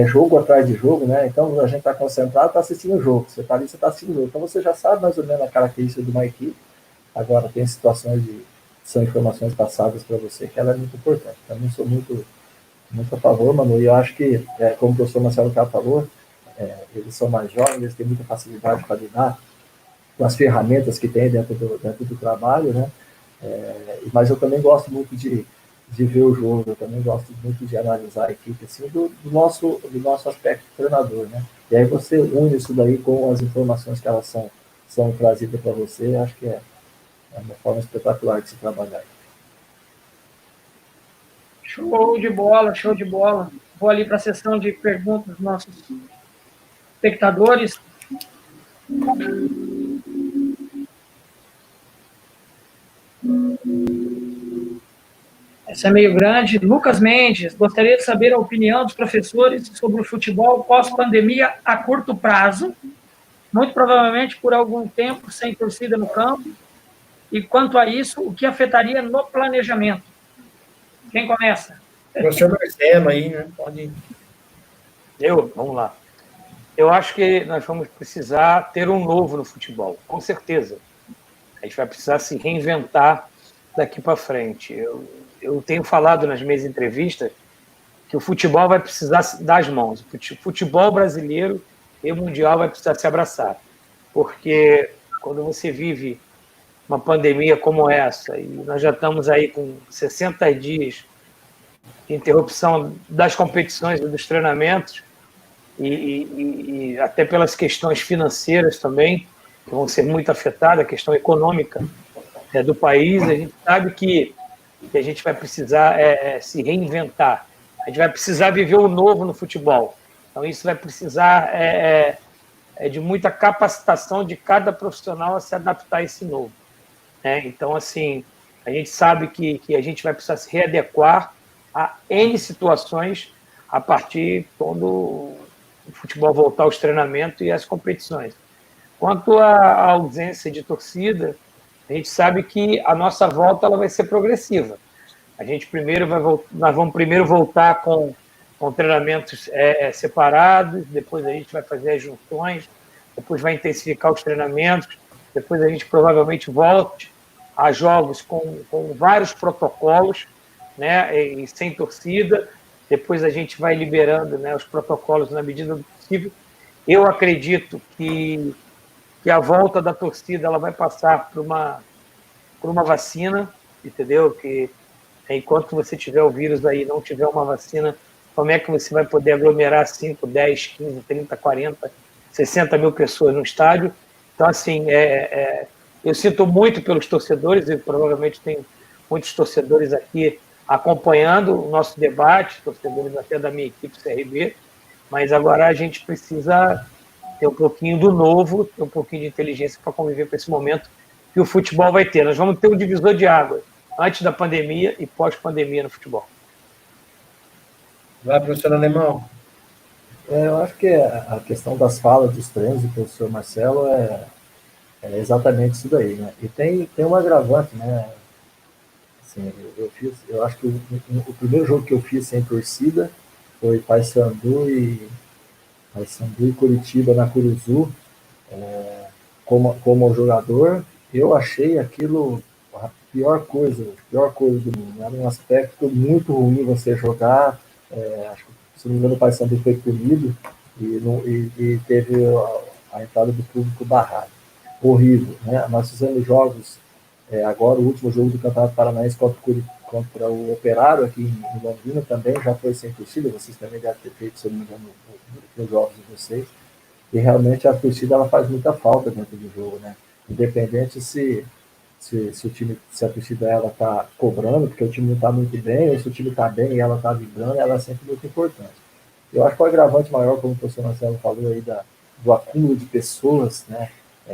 jogo atrás de jogo, né? Então a gente está concentrado, está assistindo o jogo, você está ali, você está assistindo o jogo, então você já sabe mais ou menos a característica de uma equipe. Agora, tem situações são informações passadas para você, que ela é muito importante. Também sou muito a favor, Manu, e eu acho que, como o professor Marcelo Cá falou, eles são mais jovens, eles têm muita facilidade para lidar com as ferramentas que tem dentro do trabalho, né? Mas eu também gosto muito de ver o jogo, eu também gosto muito de analisar a equipe, assim, do nosso aspecto treinador, né? E aí você une isso daí com as informações que elas são trazidas para você, acho que é uma forma espetacular de se trabalhar. Show de bola, show de bola. Vou ali para a sessão de perguntas dos nossos espectadores. Essa é meio grande. Lucas Mendes, gostaria de saber a opinião dos professores sobre o futebol pós-pandemia a curto prazo, muito provavelmente por algum tempo sem torcida no campo, e quanto a isso, o que afetaria no planejamento? Quem começa? O professor Marcelo aí, né? Pode. Vamos lá. Eu acho que nós vamos precisar ter um novo no futebol, com certeza. A gente vai precisar se reinventar daqui para frente. Eu tenho falado nas minhas entrevistas que o futebol vai precisar dar as mãos. O futebol brasileiro e o mundial vai precisar se abraçar. Porque quando você vive uma pandemia como essa, e nós já estamos aí com 60 dias de interrupção das competições e dos treinamentos, e até pelas questões financeiras também, que vão ser muito afetadas, a questão econômica do país, a gente sabe que a gente vai precisar se reinventar, a gente vai precisar viver o novo no futebol. Então isso vai precisar de muita capacitação de cada profissional a se adaptar a esse novo. Então, assim, a gente sabe que a gente vai precisar se readequar a N situações, a partir quando o futebol voltar aos treinamentos e às competições. Quanto à ausência de torcida, a gente sabe que a nossa volta ela vai ser progressiva. A gente nós vamos primeiro voltar com treinamentos separados, depois a gente vai fazer as junções, depois vai intensificar os treinamentos, depois a gente provavelmente volte a jogos com vários protocolos, né, e sem torcida. Depois a gente vai liberando, né, os protocolos na medida do possível. Eu acredito que a volta da torcida ela vai passar por uma vacina, entendeu? Que enquanto você tiver o vírus aí, não tiver uma vacina, como é que você vai poder aglomerar 5, 10, 15, 30, 40, 60 mil pessoas no estádio? Então, assim, eu sinto muito pelos torcedores, e provavelmente tem muitos torcedores aqui acompanhando o nosso debate, torcedores até da minha equipe CRB, mas agora a gente precisa ter um pouquinho do novo, ter um pouquinho de inteligência para conviver com esse momento que o futebol vai ter. Nós vamos ter um divisor de água antes da pandemia e pós-pandemia no futebol. Vai, professor Alemão. Eu acho que a questão das falas dos treinos do professor Marcelo é exatamente isso daí, né? E tem um agravante, né? Assim, eu acho que o primeiro jogo que eu fiz sem torcida foi Paysandu e Curitiba na Curuzu, como jogador. Eu achei aquilo a pior coisa do mundo. Era um aspecto muito ruim você jogar. Acho que, se não me engano, o Paysandu foi punido e teve a entrada do público barrado. Horrível, né? Nós fizemos jogos, agora o último jogo do Campeonato Paranaense contra o Operário aqui em Londrina também já foi sem torcida, vocês também devem ter feito, se não me engano, os jogos de vocês, e realmente a torcida ela faz muita falta dentro do jogo, né? Independente se a torcida ela está cobrando, porque o time não está muito bem, ou se o time está bem e ela está vibrando, ela é sempre muito importante. Eu acho que o agravante maior, como o professor Marcelo falou aí, do acúmulo de pessoas, né?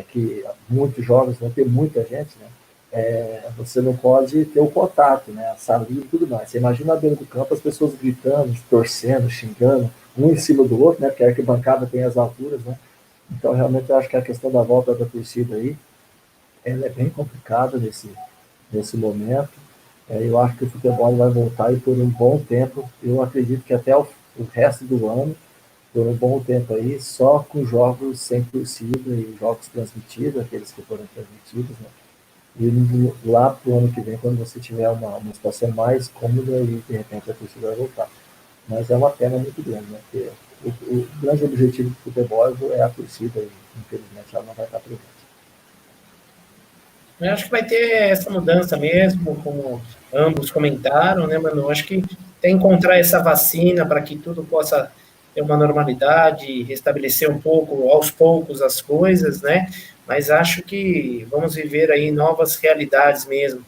Que muitos jogos vão ter muita gente, né? Você não pode ter o contato, né? A saliva e tudo mais. Você imagina dentro do campo as pessoas gritando, torcendo, xingando, um em cima do outro, né? Porque a arquibancada tem as alturas, né? Então, realmente, eu acho que a questão da volta da torcida aí, ela é bem complicada nesse momento. Eu acho que o futebol vai voltar e por um bom tempo, eu acredito que até o resto do ano, por um bom tempo aí, só com jogos sem torcida e jogos transmitidos, aqueles que foram transmitidos, né? E lá para o ano que vem, quando você tiver uma situação mais cômoda e de repente a torcida vai voltar. Mas é uma pena muito grande, né? Porque o grande objetivo do futebol é a torcida e infelizmente ela não vai estar presente. Eu acho que vai ter essa mudança mesmo, como ambos comentaram, né, Manu? Eu acho que tem que encontrar essa vacina para que tudo possa ter uma normalidade, restabelecer um pouco, aos poucos, as coisas, né? Mas acho que vamos viver aí novas realidades mesmo,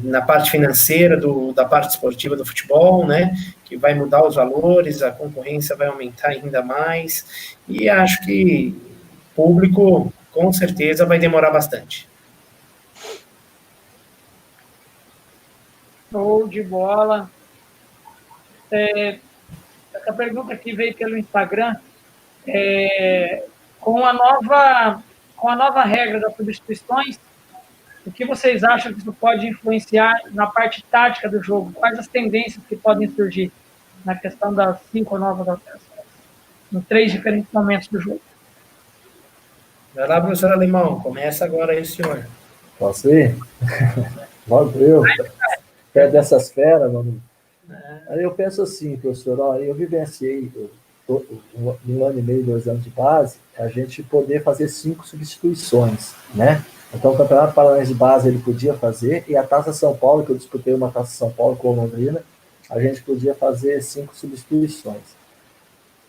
na parte financeira da parte esportiva do futebol, né? Que vai mudar os valores, a concorrência vai aumentar ainda mais, e acho que o público, com certeza, vai demorar bastante. Show de bola. Essa pergunta aqui veio pelo Instagram. Com a nova regra das substituições, o que vocês acham que isso pode influenciar na parte tática do jogo? Quais as tendências que podem surgir na questão das 5 novas alterações, em 3 diferentes momentos do jogo? Vai lá, professor Alemão, começa agora aí, senhor. Posso ir? Logo eu. Pé dessas feras, mano. Aí eu penso assim, professor, eu vivenciei um ano e meio, 2 anos de base, a gente poder fazer 5 substituições, né? Então o Campeonato Paranaense de base ele podia fazer, e a Taça São Paulo, que eu disputei uma Taça São Paulo com o Londrina, a gente podia fazer 5 substituições.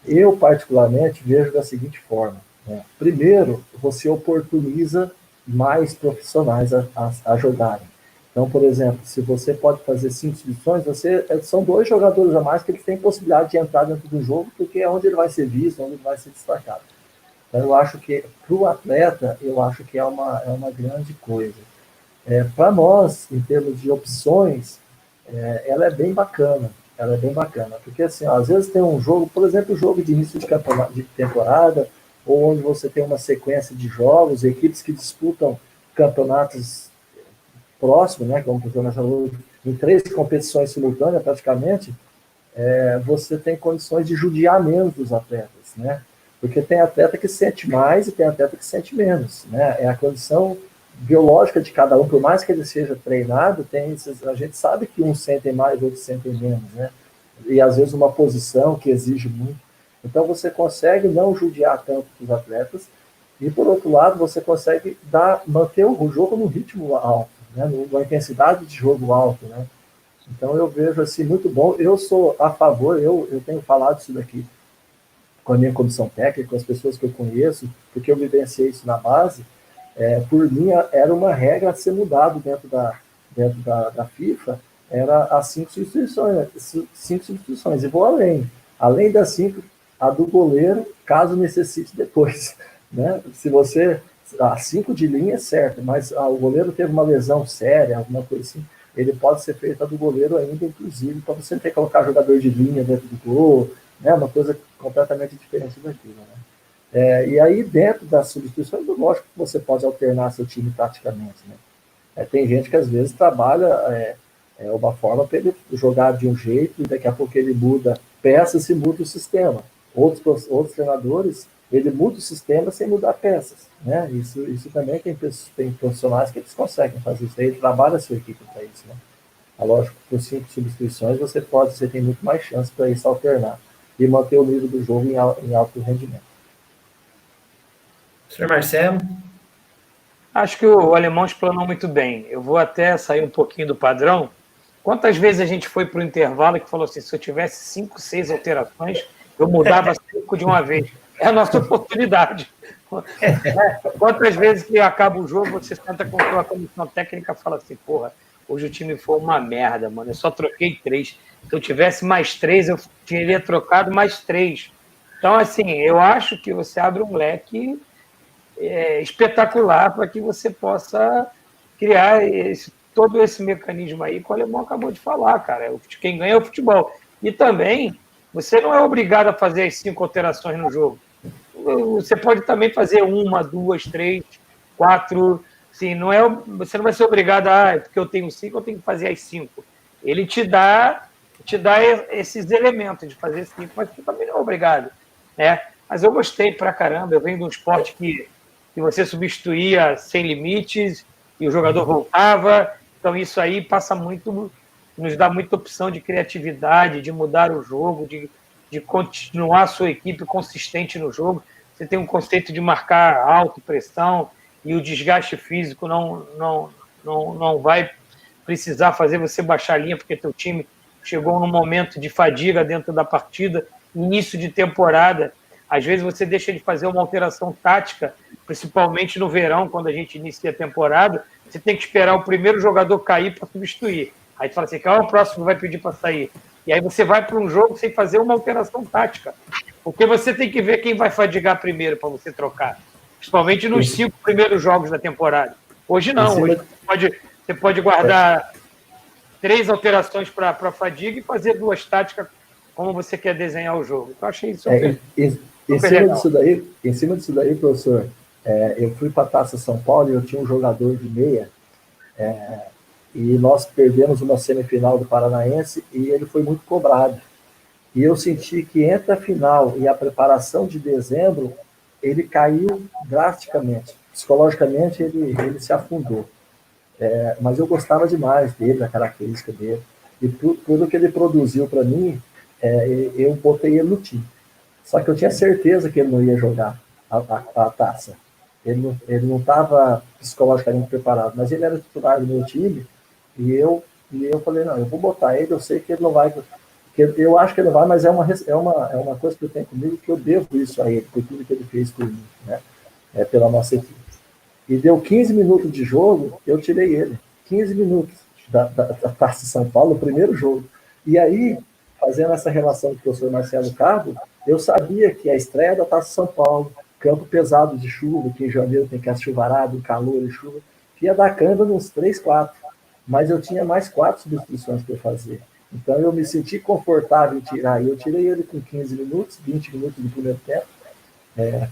Eu, particularmente, vejo da seguinte forma, né? Primeiro, você oportuniza mais profissionais a jogarem. Então, por exemplo, se você pode fazer 5 substituições, são 2 jogadores a mais que eles têm possibilidade de entrar dentro do jogo, porque é onde ele vai ser visto, onde ele vai ser destacado. Então, eu acho que, para o atleta, eu acho que é uma grande coisa. Para nós, em termos de opções, ela é bem bacana, ela é bem bacana, porque assim, ó, às vezes tem um jogo, por exemplo, jogo de início de campeonato, de temporada, ou onde você tem uma sequência de jogos, equipes que disputam campeonatos próximos, né, como nessa em 3 competições simultâneas praticamente, você tem condições de judiar menos dos atletas, né? Porque tem atleta que sente mais e tem atleta que sente menos, né? É a condição biológica de cada um, por mais que ele seja treinado, a gente sabe que uns sentem mais, outros sentem menos, né? E às vezes uma posição que exige muito. Então você consegue não judiar tanto os atletas e, por outro lado, você consegue manter o jogo no ritmo alto, né? Numa intensidade de jogo alto, né? Então eu vejo assim muito bom. Eu sou a favor, eu tenho falado isso daqui com a minha comissão técnica, com as pessoas que eu conheço, porque eu vivenciei isso na base. Por mim era uma regra a ser mudado dentro da FIFA, era as 5 substituições, e vou além das 5, a do goleiro, caso necessite depois, né? Se você, a 5 de linha é certo, mas o goleiro teve uma lesão séria, alguma coisa assim, ele pode ser feito a do goleiro ainda, inclusive, para você ter que colocar jogador de linha dentro do gol, né? Uma coisa completamente diferente daquilo, né? E aí, dentro das substituições, lógico que você pode alternar seu time taticamente, né? Tem gente que às vezes trabalha uma forma para ele jogar de um jeito e daqui a pouco ele muda peças e muda o sistema. Outros treinadores, ele muda o sistema sem mudar peças, né? Isso também tem profissionais que eles conseguem fazer isso, ele trabalha a sua equipe para isso, né? Lógico, por 5 substituições você tem muito mais chance para isso alternar e manter o nível do jogo em alto rendimento. Senhor Marcelo? Acho que o alemão explanou muito bem. Eu vou até sair um pouquinho do padrão. Quantas vezes a gente foi para o intervalo que falou assim, se eu tivesse 5, 6 alterações, eu mudava 5 de uma vez. É a nossa oportunidade. Quantas vezes que acaba o jogo, você senta com a comissão técnica e fala assim, porra, hoje o time foi uma merda, mano, eu só troquei 3. Se eu tivesse mais 3, eu teria trocado mais 3. Então, assim, eu acho que você abre um leque espetacular para que você possa criar todo esse mecanismo aí que o alemão acabou de falar, cara. Quem ganha é o futebol. E também, você não é obrigado a fazer as 5 alterações no jogo. Você pode também fazer 1, 2, 3, 4. Assim, você não vai ser obrigado porque eu tenho 5, eu tenho que fazer as 5. Ele te dá esses elementos de fazer 5, mas você também não é obrigado, né? Mas eu gostei pra caramba. Eu venho de um esporte que você substituía sem limites e o jogador voltava. Então, isso aí nos dá muita opção de criatividade, de mudar o jogo, de continuar a sua equipe consistente no jogo. Você tem um conceito de marcar alto, pressão, e o desgaste físico não vai precisar fazer você baixar a linha, porque teu time chegou num momento de fadiga dentro da partida, início de temporada. Às vezes você deixa de fazer uma alteração tática, principalmente no verão, quando a gente inicia a temporada, você tem que esperar o primeiro jogador cair para substituir. Aí tu fala assim, qual é o próximo que vai pedir para sair? E aí você vai para um jogo sem fazer uma alteração tática. Porque você tem que ver quem vai fadigar primeiro para você trocar. Principalmente nos 5 primeiros jogos da temporada. Hoje não. Hoje você pode guardar 3 alterações para fadiga e fazer 2 táticas como você quer desenhar o jogo. Eu achei isso Em cima disso daí, professor, eu fui para a Taça São Paulo e eu tinha um jogador de meia e nós perdemos uma semifinal do Paranaense e ele foi muito cobrado. E eu senti que entre a final e a preparação de dezembro, ele caiu drasticamente. Psicologicamente, ele se afundou. Mas eu gostava demais dele, da característica dele. E tudo que ele produziu para mim, eu botei ele no time. Só que eu tinha certeza que ele não ia jogar a taça. Ele não estava psicologicamente preparado, mas ele era titular do meu time, e eu falei, não, eu vou botar ele, eu sei que ele não vai, eu acho que ele vai, mas é uma coisa que eu tenho comigo, que eu devo isso a ele, por tudo que ele fez por mim, né? Pela nossa equipe. E deu 15 minutos de jogo, eu tirei ele. 15 minutos da Taça de São Paulo, o primeiro jogo. E aí, fazendo essa relação com o professor Marcelo Cabo, eu sabia que a estreia da Taça de São Paulo, campo pesado de chuva, que em janeiro tem que chuvarado, calor e chuva, que ia dar câmbio nos 3, 4. Mas eu tinha mais 4 substituições para fazer. Então eu me senti confortável em tirar. Eu tirei ele com 15 minutos, 20 minutos do primeiro tempo,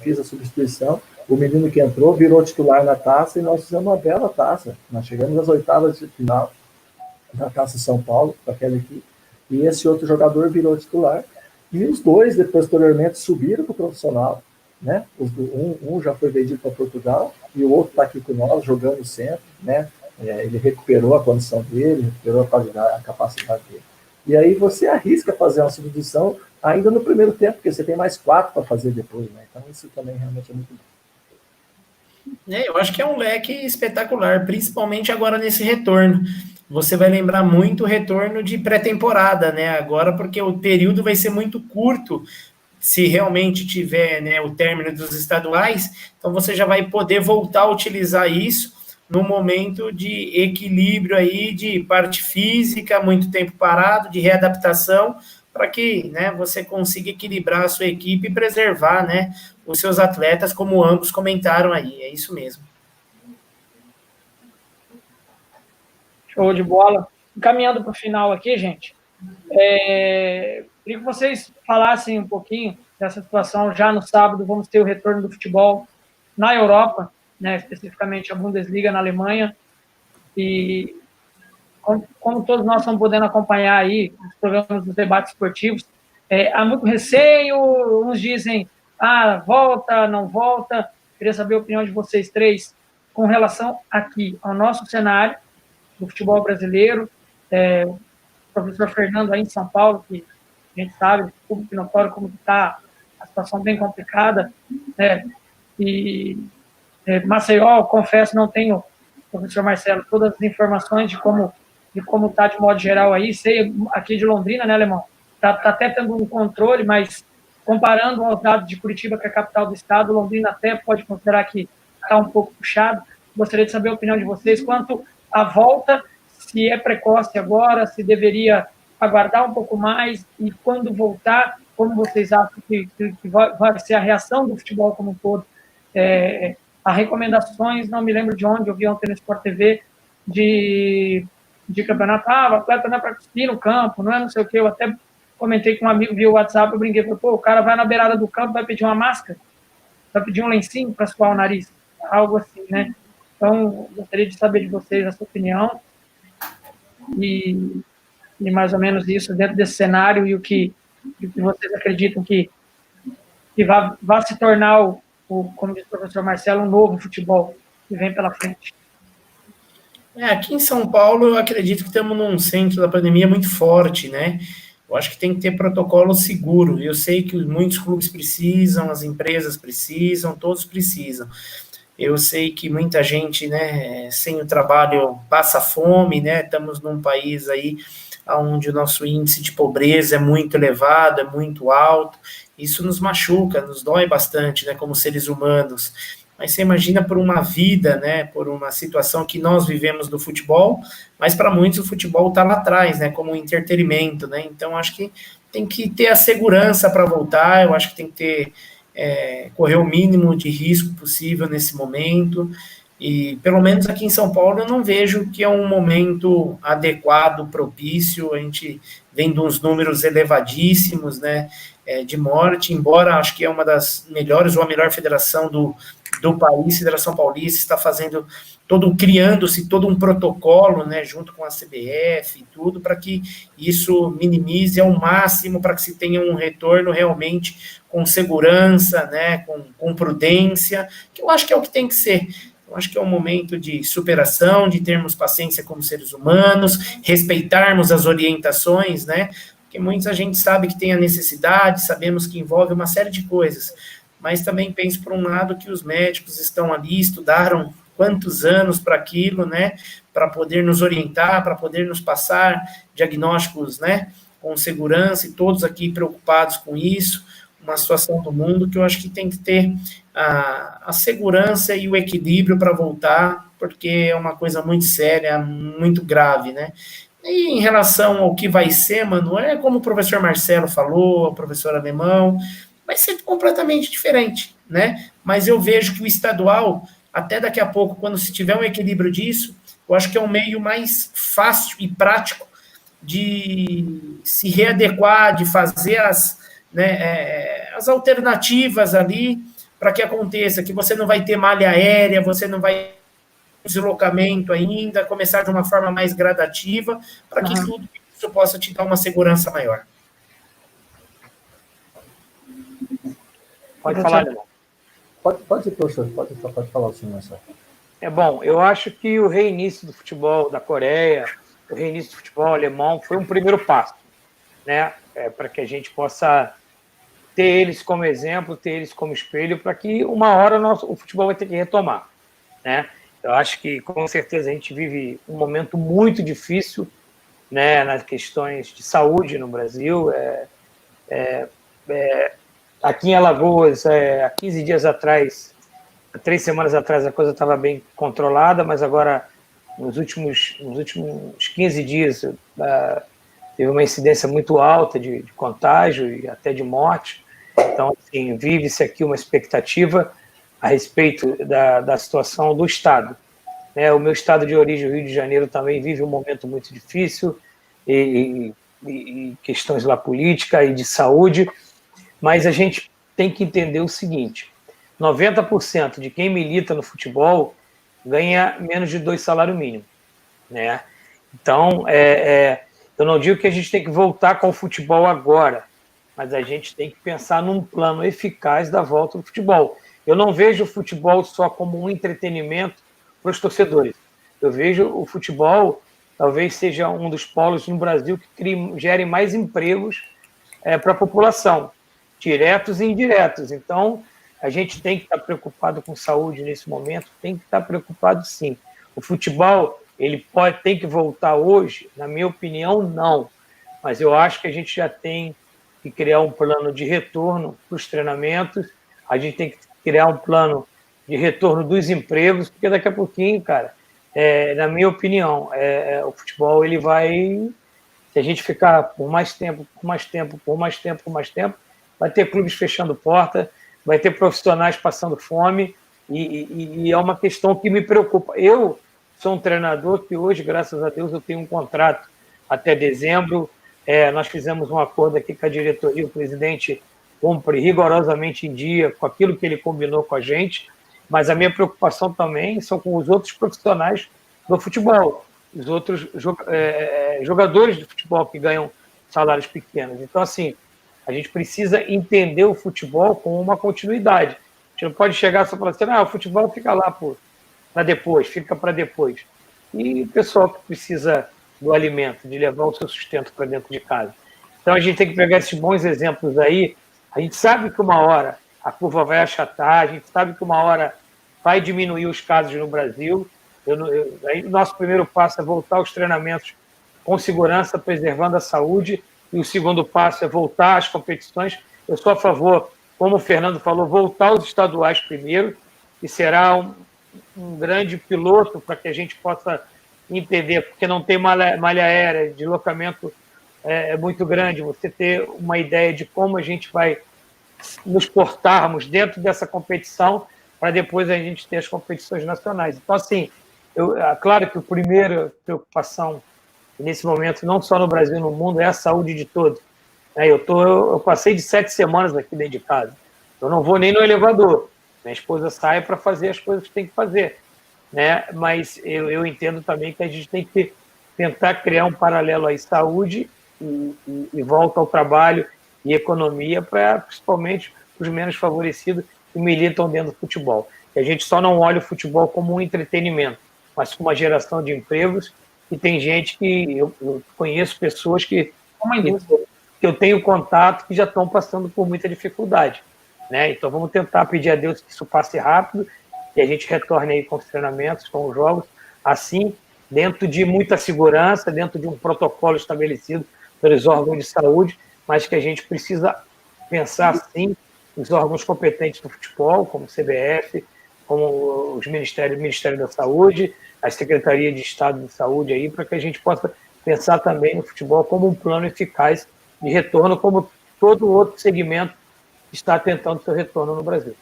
fiz a substituição. O menino que entrou virou titular na taça e nós fizemos uma bela taça. Nós chegamos às oitavas de final da Taça São Paulo, com aquela equipe, e esse outro jogador virou titular. E os dois, posteriormente, subiram para o profissional. Né? Um já foi vendido para Portugal e o outro está aqui com nós, jogando sempre. Né? Ele recuperou a condição dele, recuperou a qualidade, a capacidade dele. E aí você arrisca fazer uma substituição ainda no primeiro tempo, porque você tem mais 4 para fazer depois. Né? Então isso também realmente é muito bom. Eu acho que é um leque espetacular, principalmente agora nesse retorno. Você vai lembrar muito o retorno de pré-temporada, né? Agora, porque o período vai ser muito curto, se realmente tiver, né, o término dos estaduais, então você já vai poder voltar a utilizar isso no momento de equilíbrio aí, de parte física, muito tempo parado, de readaptação, para que, né, você consiga equilibrar a sua equipe e preservar, né, os seus atletas, como ambos comentaram aí, é isso mesmo. Show de bola. Caminhando para o final aqui, gente, queria que vocês falassem um pouquinho dessa situação. Já no sábado vamos ter o retorno do futebol na Europa, né, especificamente a Bundesliga na Alemanha, e como todos nós estamos podendo acompanhar aí os programas dos debates esportivos, há muito receio, uns dizem, volta, não volta. Queria saber a opinião de vocês três com relação aqui ao nosso cenário do futebol brasileiro, o professor Fernando aí em São Paulo, que a gente sabe, público notório, como está a situação bem complicada, né? E Maceió, confesso, não tenho, professor Marcelo, todas as informações de como está de modo geral aí. Sei aqui de Londrina, né, Alemão? Está até tendo um controle, mas comparando aos dados de Curitiba, que é a capital do estado, Londrina até pode considerar que está um pouco puxado. Gostaria de saber a opinião de vocês quanto à volta, se é precoce agora, se deveria aguardar um pouco mais, e quando voltar, como vocês acham que vai ser a reação do futebol como um todo? Há recomendações, não me lembro de onde, eu vi ontem no Sport TV, de campeonato, o atleta não é para cuspir no campo, não é não sei o que. Eu até comentei com um amigo via WhatsApp, eu brinquei, falei, o cara vai na beirada do campo, vai pedir uma máscara, vai pedir um lencinho para suar o nariz, algo assim, né? Então, gostaria de saber de vocês a sua opinião e mais ou menos isso dentro desse cenário, e o que vocês acreditam que vai se tornar, como disse o professor Marcelo, um novo futebol que vem pela frente. Aqui em São Paulo, eu acredito que estamos num centro da pandemia muito forte, né? Eu acho que tem que ter protocolo seguro. Eu sei que muitos clubes precisam, as empresas precisam, todos precisam. Eu sei que muita gente, né, sem o trabalho passa fome, né? Estamos num país aí onde o nosso índice de pobreza é muito elevado, é muito alto. Isso nos machuca, nos dói bastante, né, como seres humanos. Mas você imagina por uma vida, né, por uma situação que nós vivemos do futebol, mas para muitos o futebol está lá atrás, né, como um entretenimento, né? Então acho que tem que ter a segurança para voltar. Eu acho que tem que ter correr o mínimo de risco possível nesse momento, e pelo menos aqui em São Paulo eu não vejo que é um momento adequado, propício. A gente vem de uns números elevadíssimos, né, de morte, embora acho que é uma das melhores, ou a melhor federação do país, Federação Paulista, está fazendo criando-se todo um protocolo, né, junto com a CBF e tudo, para que isso minimize ao máximo, para que se tenha um retorno realmente com segurança, né, com prudência, que eu acho que é o que tem que ser. Eu acho que é um momento de superação, de termos paciência como seres humanos, respeitarmos as orientações, né, porque muita gente sabe que tem a necessidade, sabemos que envolve uma série de coisas, mas também penso, por um lado, que os médicos estão ali, estudaram quantos anos para aquilo, né, para poder nos orientar, para poder nos passar diagnósticos, né, com segurança, e todos aqui preocupados com isso, uma situação do mundo que eu acho que tem que ter a segurança e o equilíbrio para voltar, porque é uma coisa muito séria, muito grave, né. E em relação ao que vai ser, mano, como o professor Marcelo falou, o professor Alemão, vai ser completamente diferente, né? Mas eu vejo que o estadual, até daqui a pouco, quando se tiver um equilíbrio disso, eu acho que é um meio mais fácil e prático de se readequar, de fazer as alternativas ali para que aconteça, que você não vai ter malha aérea, você não vai ter deslocamento ainda, começar de uma forma mais gradativa, para que tudo isso possa te dar uma segurança maior. Pode falar, Leon. Pode, professor, pode falar o senhor, Marcelo. Bom, eu acho que o reinício do futebol da Coreia, o reinício do futebol alemão foi um primeiro passo, né? Para que a gente possa ter eles como exemplo, ter eles como espelho, para que uma hora o futebol vai ter que retomar, né? Eu acho que, com certeza, a gente vive um momento muito difícil, né, nas questões de saúde no Brasil. Aqui em Alagoas, há 15 dias atrás, 3 semanas atrás, a coisa estava bem controlada, mas agora, nos últimos 15 dias, teve uma incidência muito alta de contágio e até de morte. Então, assim, vive-se aqui uma expectativa a respeito da situação do Estado. O meu estado de origem, o Rio de Janeiro, também vive um momento muito difícil, e questões lá política e de saúde, mas a gente tem que entender o seguinte: 90% de quem milita no futebol ganha menos de 2 salários mínimos, né? Então, eu não digo que a gente tem que voltar com o futebol agora, mas a gente tem que pensar num plano eficaz da volta do futebol. Eu não vejo o futebol só como um entretenimento para os torcedores. Eu vejo o futebol, talvez seja um dos polos no Brasil que gere mais empregos para a população, diretos e indiretos. Então, a gente tem que estar preocupado com saúde nesse momento, tem que estar preocupado sim. O futebol, ele tem que voltar hoje? Na minha opinião, não. Mas eu acho que a gente já tem que criar um plano de retorno para os treinamentos, a gente tem que criar um plano de retorno dos empregos, porque daqui a pouquinho, cara, na minha opinião, o futebol, ele vai, se a gente ficar por mais tempo, vai ter clubes fechando porta, vai ter profissionais passando fome, e é uma questão que me preocupa. Eu sou um treinador que hoje, graças a Deus, eu tenho um contrato até dezembro. Nós fizemos um acordo aqui com a diretoria, o presidente cumpre rigorosamente em dia com aquilo que ele combinou com a gente, mas a minha preocupação também são com os outros profissionais do futebol, os outros jogadores de futebol que ganham salários pequenos. Então, assim, a gente precisa entender o futebol como uma continuidade. A gente não pode chegar só e falar assim, o futebol fica lá para depois, fica para depois. E o pessoal que precisa do alimento, de levar o seu sustento para dentro de casa. Então, a gente tem que pegar esses bons exemplos aí. A gente sabe que uma hora a curva vai achatar, a gente sabe que uma hora vai diminuir os casos no Brasil. Aí o nosso primeiro passo é voltar aos treinamentos com segurança, preservando a saúde, e o segundo passo é voltar às competições. Eu sou a favor, como o Fernando falou, voltar aos estaduais primeiro, e será um grande piloto para que a gente possa entender, porque não tem malha aérea, deslocamento é muito grande, você ter uma ideia de como a gente vai nos portarmos dentro dessa competição para depois a gente ter as competições nacionais. Então, assim, claro que a primeira preocupação nesse momento, não só no Brasil, no mundo, é a saúde de todos. Eu passei de 7 semanas aqui dentro de casa. Eu não vou nem no elevador. Minha esposa sai para fazer as coisas que tem que fazer, né? Mas eu entendo também que a gente tem que tentar criar um paralelo aí, saúde e volta ao trabalho e economia, para principalmente os menos favorecidos que militam dentro do futebol. Que a gente só não olha o futebol como um entretenimento, mas como uma geração de empregos, e tem gente que eu conheço pessoas que eu tenho contato que já estão passando por muita dificuldade, né? Então vamos tentar pedir a Deus que isso passe rápido e a gente retorne aí com os treinamentos, com os jogos, assim, dentro de muita segurança, dentro de um protocolo estabelecido pelos órgãos de saúde, mas que a gente precisa pensar, sim, os órgãos competentes do futebol, como o CBF, como os Ministério da Saúde, a Secretaria de Estado de Saúde, aí, para que a gente possa pensar também no futebol como um plano eficaz de retorno, como todo outro segmento está tentando seu retorno no Brasil.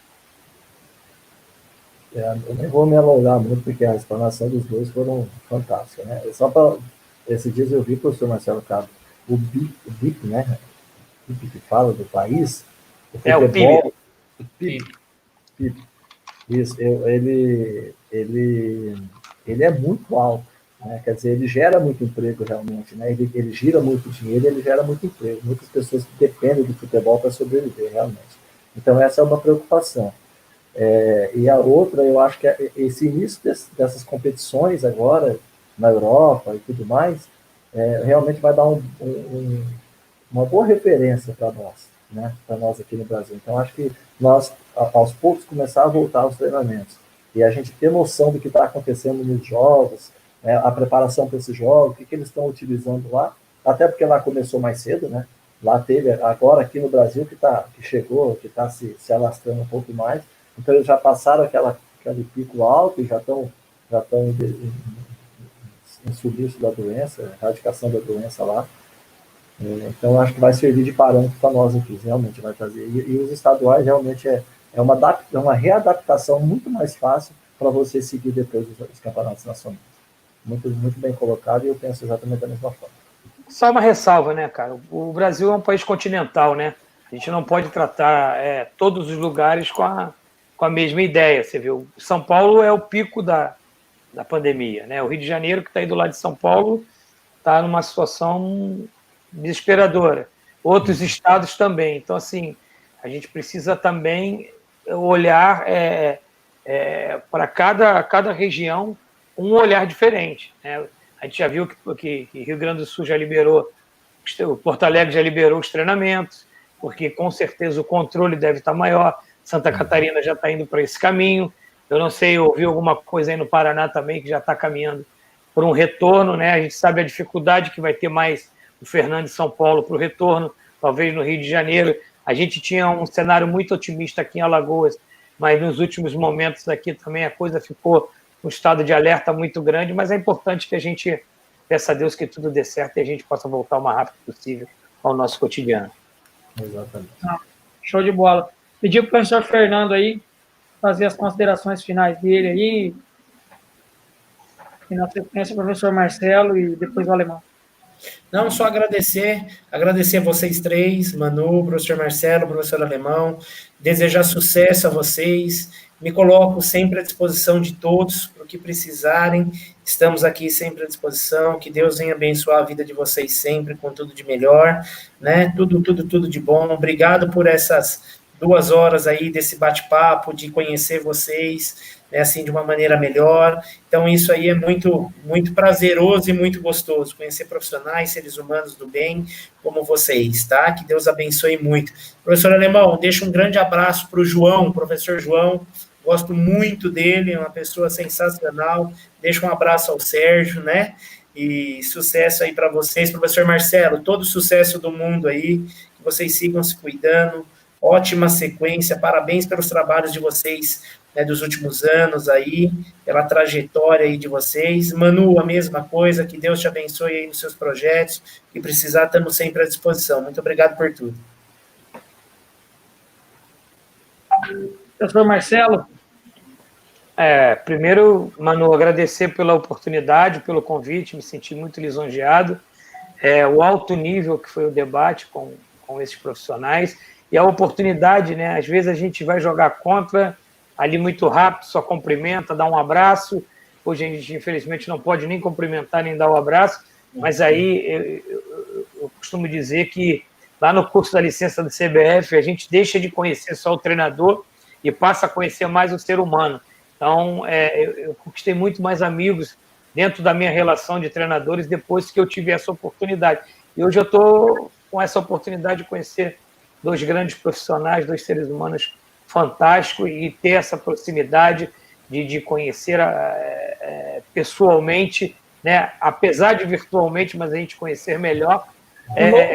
Eu nem vou me alongar muito, porque a explanação dos dois foram fantásticas, né? Só para esses dias eu vi, professor Marcelo Cabo, o BIP, né? O BIP que fala do país, o futebol, o PIB. Isso, ele é muito alto, né? Quer dizer, ele gera muito emprego realmente, né? Ele gira muito dinheiro, ele gera muito emprego. Muitas pessoas que dependem do futebol para sobreviver, realmente. Então, essa é uma preocupação. E a outra, eu acho que esse início dessas competições agora, na Europa e tudo mais, realmente vai dar uma boa referência para nós, né? Para nós aqui no Brasil. Então, acho que nós, aos poucos, começar a voltar aos treinamentos. E a gente ter noção do que está acontecendo nos jogos, né? A preparação para esses jogos, o que eles estão utilizando lá, até porque lá começou mais cedo, né? Lá teve, agora aqui no Brasil, que chegou, que está se alastrando um pouco mais. Então, eles já passaram aquele pico alto e já estão em sumiço da doença, erradicação da doença lá. Então, acho que vai servir de parâmetro para nós aqui, realmente vai fazer. E os estaduais realmente é uma readaptação muito mais fácil para você seguir depois dos campeonatos nacionais. Muito, muito bem colocado, e eu penso exatamente da mesma forma. Só uma ressalva, né, cara? O Brasil é um país continental, né? A gente não pode tratar todos os lugares com a mesma ideia. Você viu, São Paulo é o pico da pandemia, né? O Rio de Janeiro, que está aí do lado de São Paulo, está numa situação desesperadora. Outros estados também. Então, assim, a gente precisa também olhar para cada região um olhar diferente, né? A gente já viu que Rio Grande do Sul já liberou, Porto Alegre já liberou os treinamentos, porque com certeza o controle deve estar maior. Santa Catarina já está indo para esse caminho. Eu não sei, eu ouvi alguma coisa aí no Paraná também que já está caminhando por um retorno, né? A gente sabe a dificuldade que vai ter mais o Fernando de São Paulo para o retorno, talvez no Rio de Janeiro. A gente tinha um cenário muito otimista aqui em Alagoas, mas nos últimos momentos aqui também a coisa ficou um estado de alerta muito grande, mas é importante que a gente peça a Deus que tudo dê certo e a gente possa voltar o mais rápido possível ao nosso cotidiano. Exatamente. Show de bola. Pedir para o professor Fernando aí fazer as considerações finais dele aí, e na sequência o professor Marcelo e depois o Alemão. Não, só agradecer a vocês três, Manu, professor Marcelo, professor Alemão, desejar sucesso a vocês, me coloco sempre à disposição de todos, para o que precisarem, estamos aqui sempre à disposição, que Deus venha abençoar a vida de vocês sempre, com tudo de melhor, né, tudo de bom, obrigado por essas 2 horas aí desse bate-papo, de conhecer vocês, né, assim, de uma maneira melhor. Então, isso aí é muito, muito prazeroso e muito gostoso, conhecer profissionais, seres humanos do bem, como vocês, tá? Que Deus abençoe muito. Professor Alemão, deixa um grande abraço para o João, professor João, gosto muito dele, é uma pessoa sensacional. Deixa um abraço ao Sérgio, né? E sucesso aí para vocês. Professor Marcelo, todo o sucesso do mundo aí, que vocês sigam se cuidando, ótima sequência, parabéns pelos trabalhos de vocês, né, dos últimos anos aí, pela trajetória aí de vocês. Manu, a mesma coisa, que Deus te abençoe aí nos seus projetos, que precisar, estamos sempre à disposição. Muito obrigado por tudo. Professor Marcelo. Primeiro, Manu, agradecer pela oportunidade, pelo convite, me senti muito lisonjeado. O alto nível que foi o debate com esses profissionais, e a oportunidade, né? Às vezes a gente vai jogar contra, ali muito rápido, só cumprimenta, dá um abraço. Hoje a gente, infelizmente, não pode nem cumprimentar, nem dar o abraço, mas aí eu costumo dizer que lá no curso da licença do CBF, a gente deixa de conhecer só o treinador e passa a conhecer mais o ser humano. Então, eu conquistei muito mais amigos dentro da minha relação de treinadores depois que eu tive essa oportunidade. E hoje eu estou com essa oportunidade de conhecer 2 grandes profissionais, 2 seres humanos fantásticos, e ter essa proximidade de conhecer pessoalmente, né? Apesar de virtualmente, mas a gente conhecer melhor,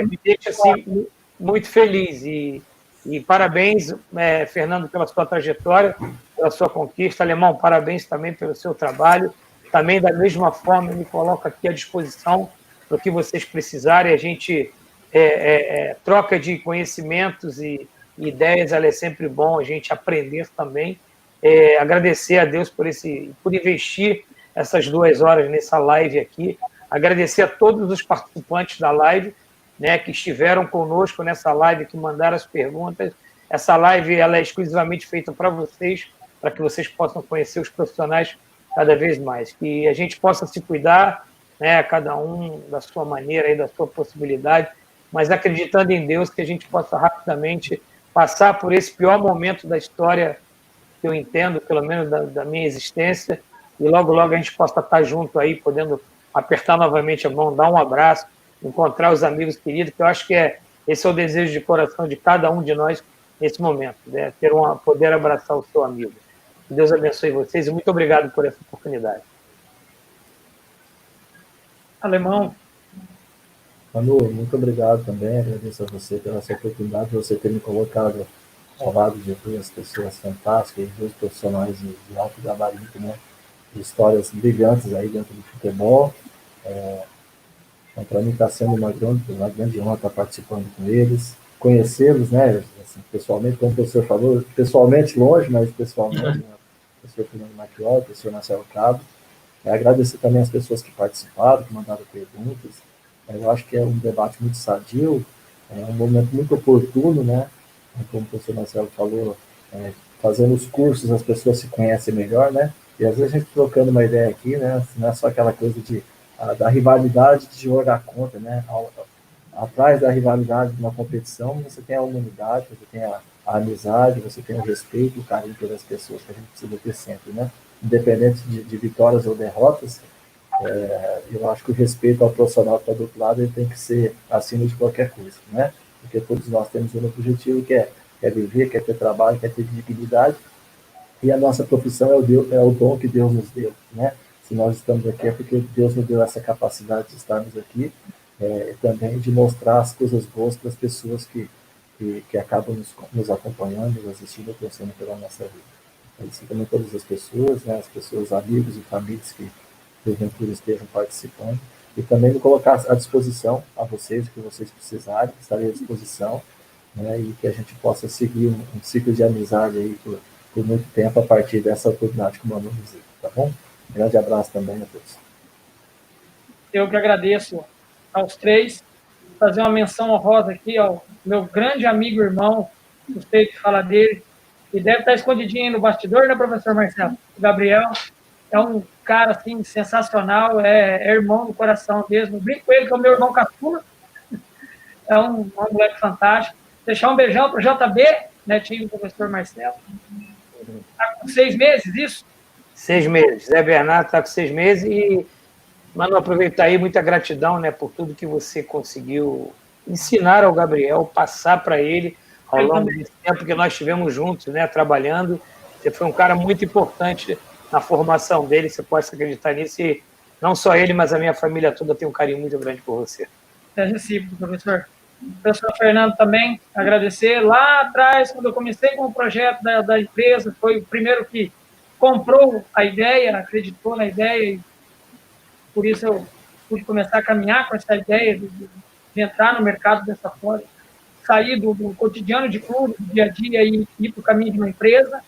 me deixa assim, muito feliz. E parabéns, Fernando, pela sua trajetória, pela sua conquista. Alemão, parabéns também pelo seu trabalho. Também, da mesma forma, me coloco aqui à disposição para o que vocês precisarem. A gente troca de conhecimentos e ideias, ela é sempre bom a gente aprender também. Agradecer a Deus por investir essas 2 horas nessa live aqui, Agradecer a todos os participantes da live, né, que estiveram conosco nessa live, que mandaram as perguntas. Essa live ela é exclusivamente feita para vocês, para que vocês possam conhecer os profissionais cada vez mais. Que a gente possa se cuidar, né, cada um da sua maneira, e da sua possibilidade, mas acreditando em Deus, que a gente possa rapidamente passar por esse pior momento da história que eu entendo, pelo menos da minha existência, e logo, logo a gente possa estar junto aí, podendo apertar novamente a mão, dar um abraço, encontrar os amigos queridos, que eu acho que esse é o desejo de coração de cada um de nós nesse momento, né? Poder abraçar o seu amigo. Que Deus abençoe vocês e muito obrigado por essa oportunidade. Alemão. Manu, muito obrigado também, agradeço a você pela essa oportunidade de você ter me colocado ao lado de duas pessoas fantásticas, dois profissionais de alto gabarito, né? De histórias brilhantes aí dentro do futebol. Então, para mim está sendo uma grande honra estar participando com eles, conhecê-los, né? Assim, pessoalmente, como o professor falou, pessoalmente longe, mas pessoalmente, né? O professor Fernando Maquiol, o professor Marcelo Cabo. Agradecer também as pessoas que participaram, que mandaram perguntas. Eu acho que é um debate muito sadio, é um momento muito oportuno, né? Como o professor Marcelo falou, fazendo os cursos as pessoas se conhecem melhor, né? E às vezes a gente trocando uma ideia aqui, né? Não é só aquela coisa da rivalidade de jogar contra, né? Atrás da rivalidade de uma competição, você tem a humanidade, você tem a amizade, você tem o respeito, o carinho pelas pessoas que a gente precisa ter sempre, né? Independente de vitórias ou derrotas, eu acho que o respeito ao profissional que está do outro lado ele tem que ser acima de qualquer coisa, né? Porque todos nós temos um objetivo que é viver, quer ter trabalho, quer ter dignidade, e a nossa profissão é o dom que Deus nos deu, né? Se nós estamos aqui é porque Deus nos deu essa capacidade de estarmos aqui, também de mostrar as coisas boas para as pessoas que acabam nos acompanhando, nos assistindo, torcendo pela nossa vida. Agradecer também todas as pessoas, né? As pessoas, amigos e famílias que porventura estejam participando, e também me colocar à disposição a vocês, o que vocês precisarem, estarei à disposição, né, e que a gente possa seguir um ciclo de amizade aí por muito tempo a partir dessa oportunidade que o Manu nos deu, tá bom? Um grande abraço também a todos. Eu que agradeço aos três, fazer uma menção honrosa aqui ao meu grande amigo e irmão, suspeito de falar dele, que deve estar escondidinho aí no bastidor, né, professor Marcelo? O Gabriel é um cara, assim, sensacional, é irmão do coração mesmo. Brinco com ele, que é o meu irmão caçula, é um moleque fantástico. Deixar um beijão para o JB, netinho do professor Marcelo. Está com 6 meses, isso? 6 meses. Zé Bernardo está com 6 meses e, Manu, aproveitar aí, muita gratidão, né, por tudo que você conseguiu ensinar ao Gabriel, passar para ele ao longo desse tempo que nós estivemos juntos, né, trabalhando. Você foi um cara muito importante na formação dele, você pode acreditar nisso, e não só ele, mas a minha família toda tem um carinho muito grande por você. É recíproco, professor. Professor Fernando também, agradecer. Lá atrás, quando eu comecei com o projeto da empresa, foi o primeiro que comprou a ideia, acreditou na ideia, e por isso eu pude começar a caminhar com essa ideia de entrar no mercado dessa forma, sair do cotidiano de clube, do dia a dia, e ir para o caminho de uma empresa.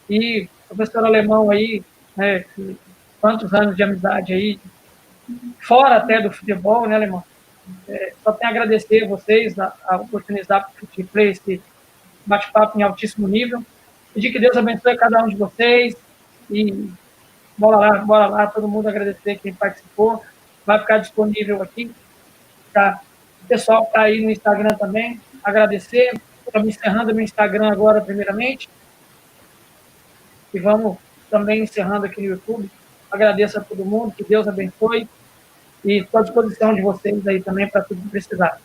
E o professor Alemão aí, né, quantos anos de amizade aí, fora até do futebol, né, Alemão? Só tenho a agradecer a vocês a oportunidade para esse bate-papo em altíssimo nível. Pedir que Deus abençoe cada um de vocês e bora lá, todo mundo agradecer quem participou. Vai ficar disponível aqui para o pessoal que está aí no Instagram também. Agradecer. Estamos encerrando meu Instagram agora, primeiramente. E vamos também encerrando aqui no YouTube. Agradeço a todo mundo, que Deus abençoe. E estou à disposição de vocês aí também para tudo que precisar.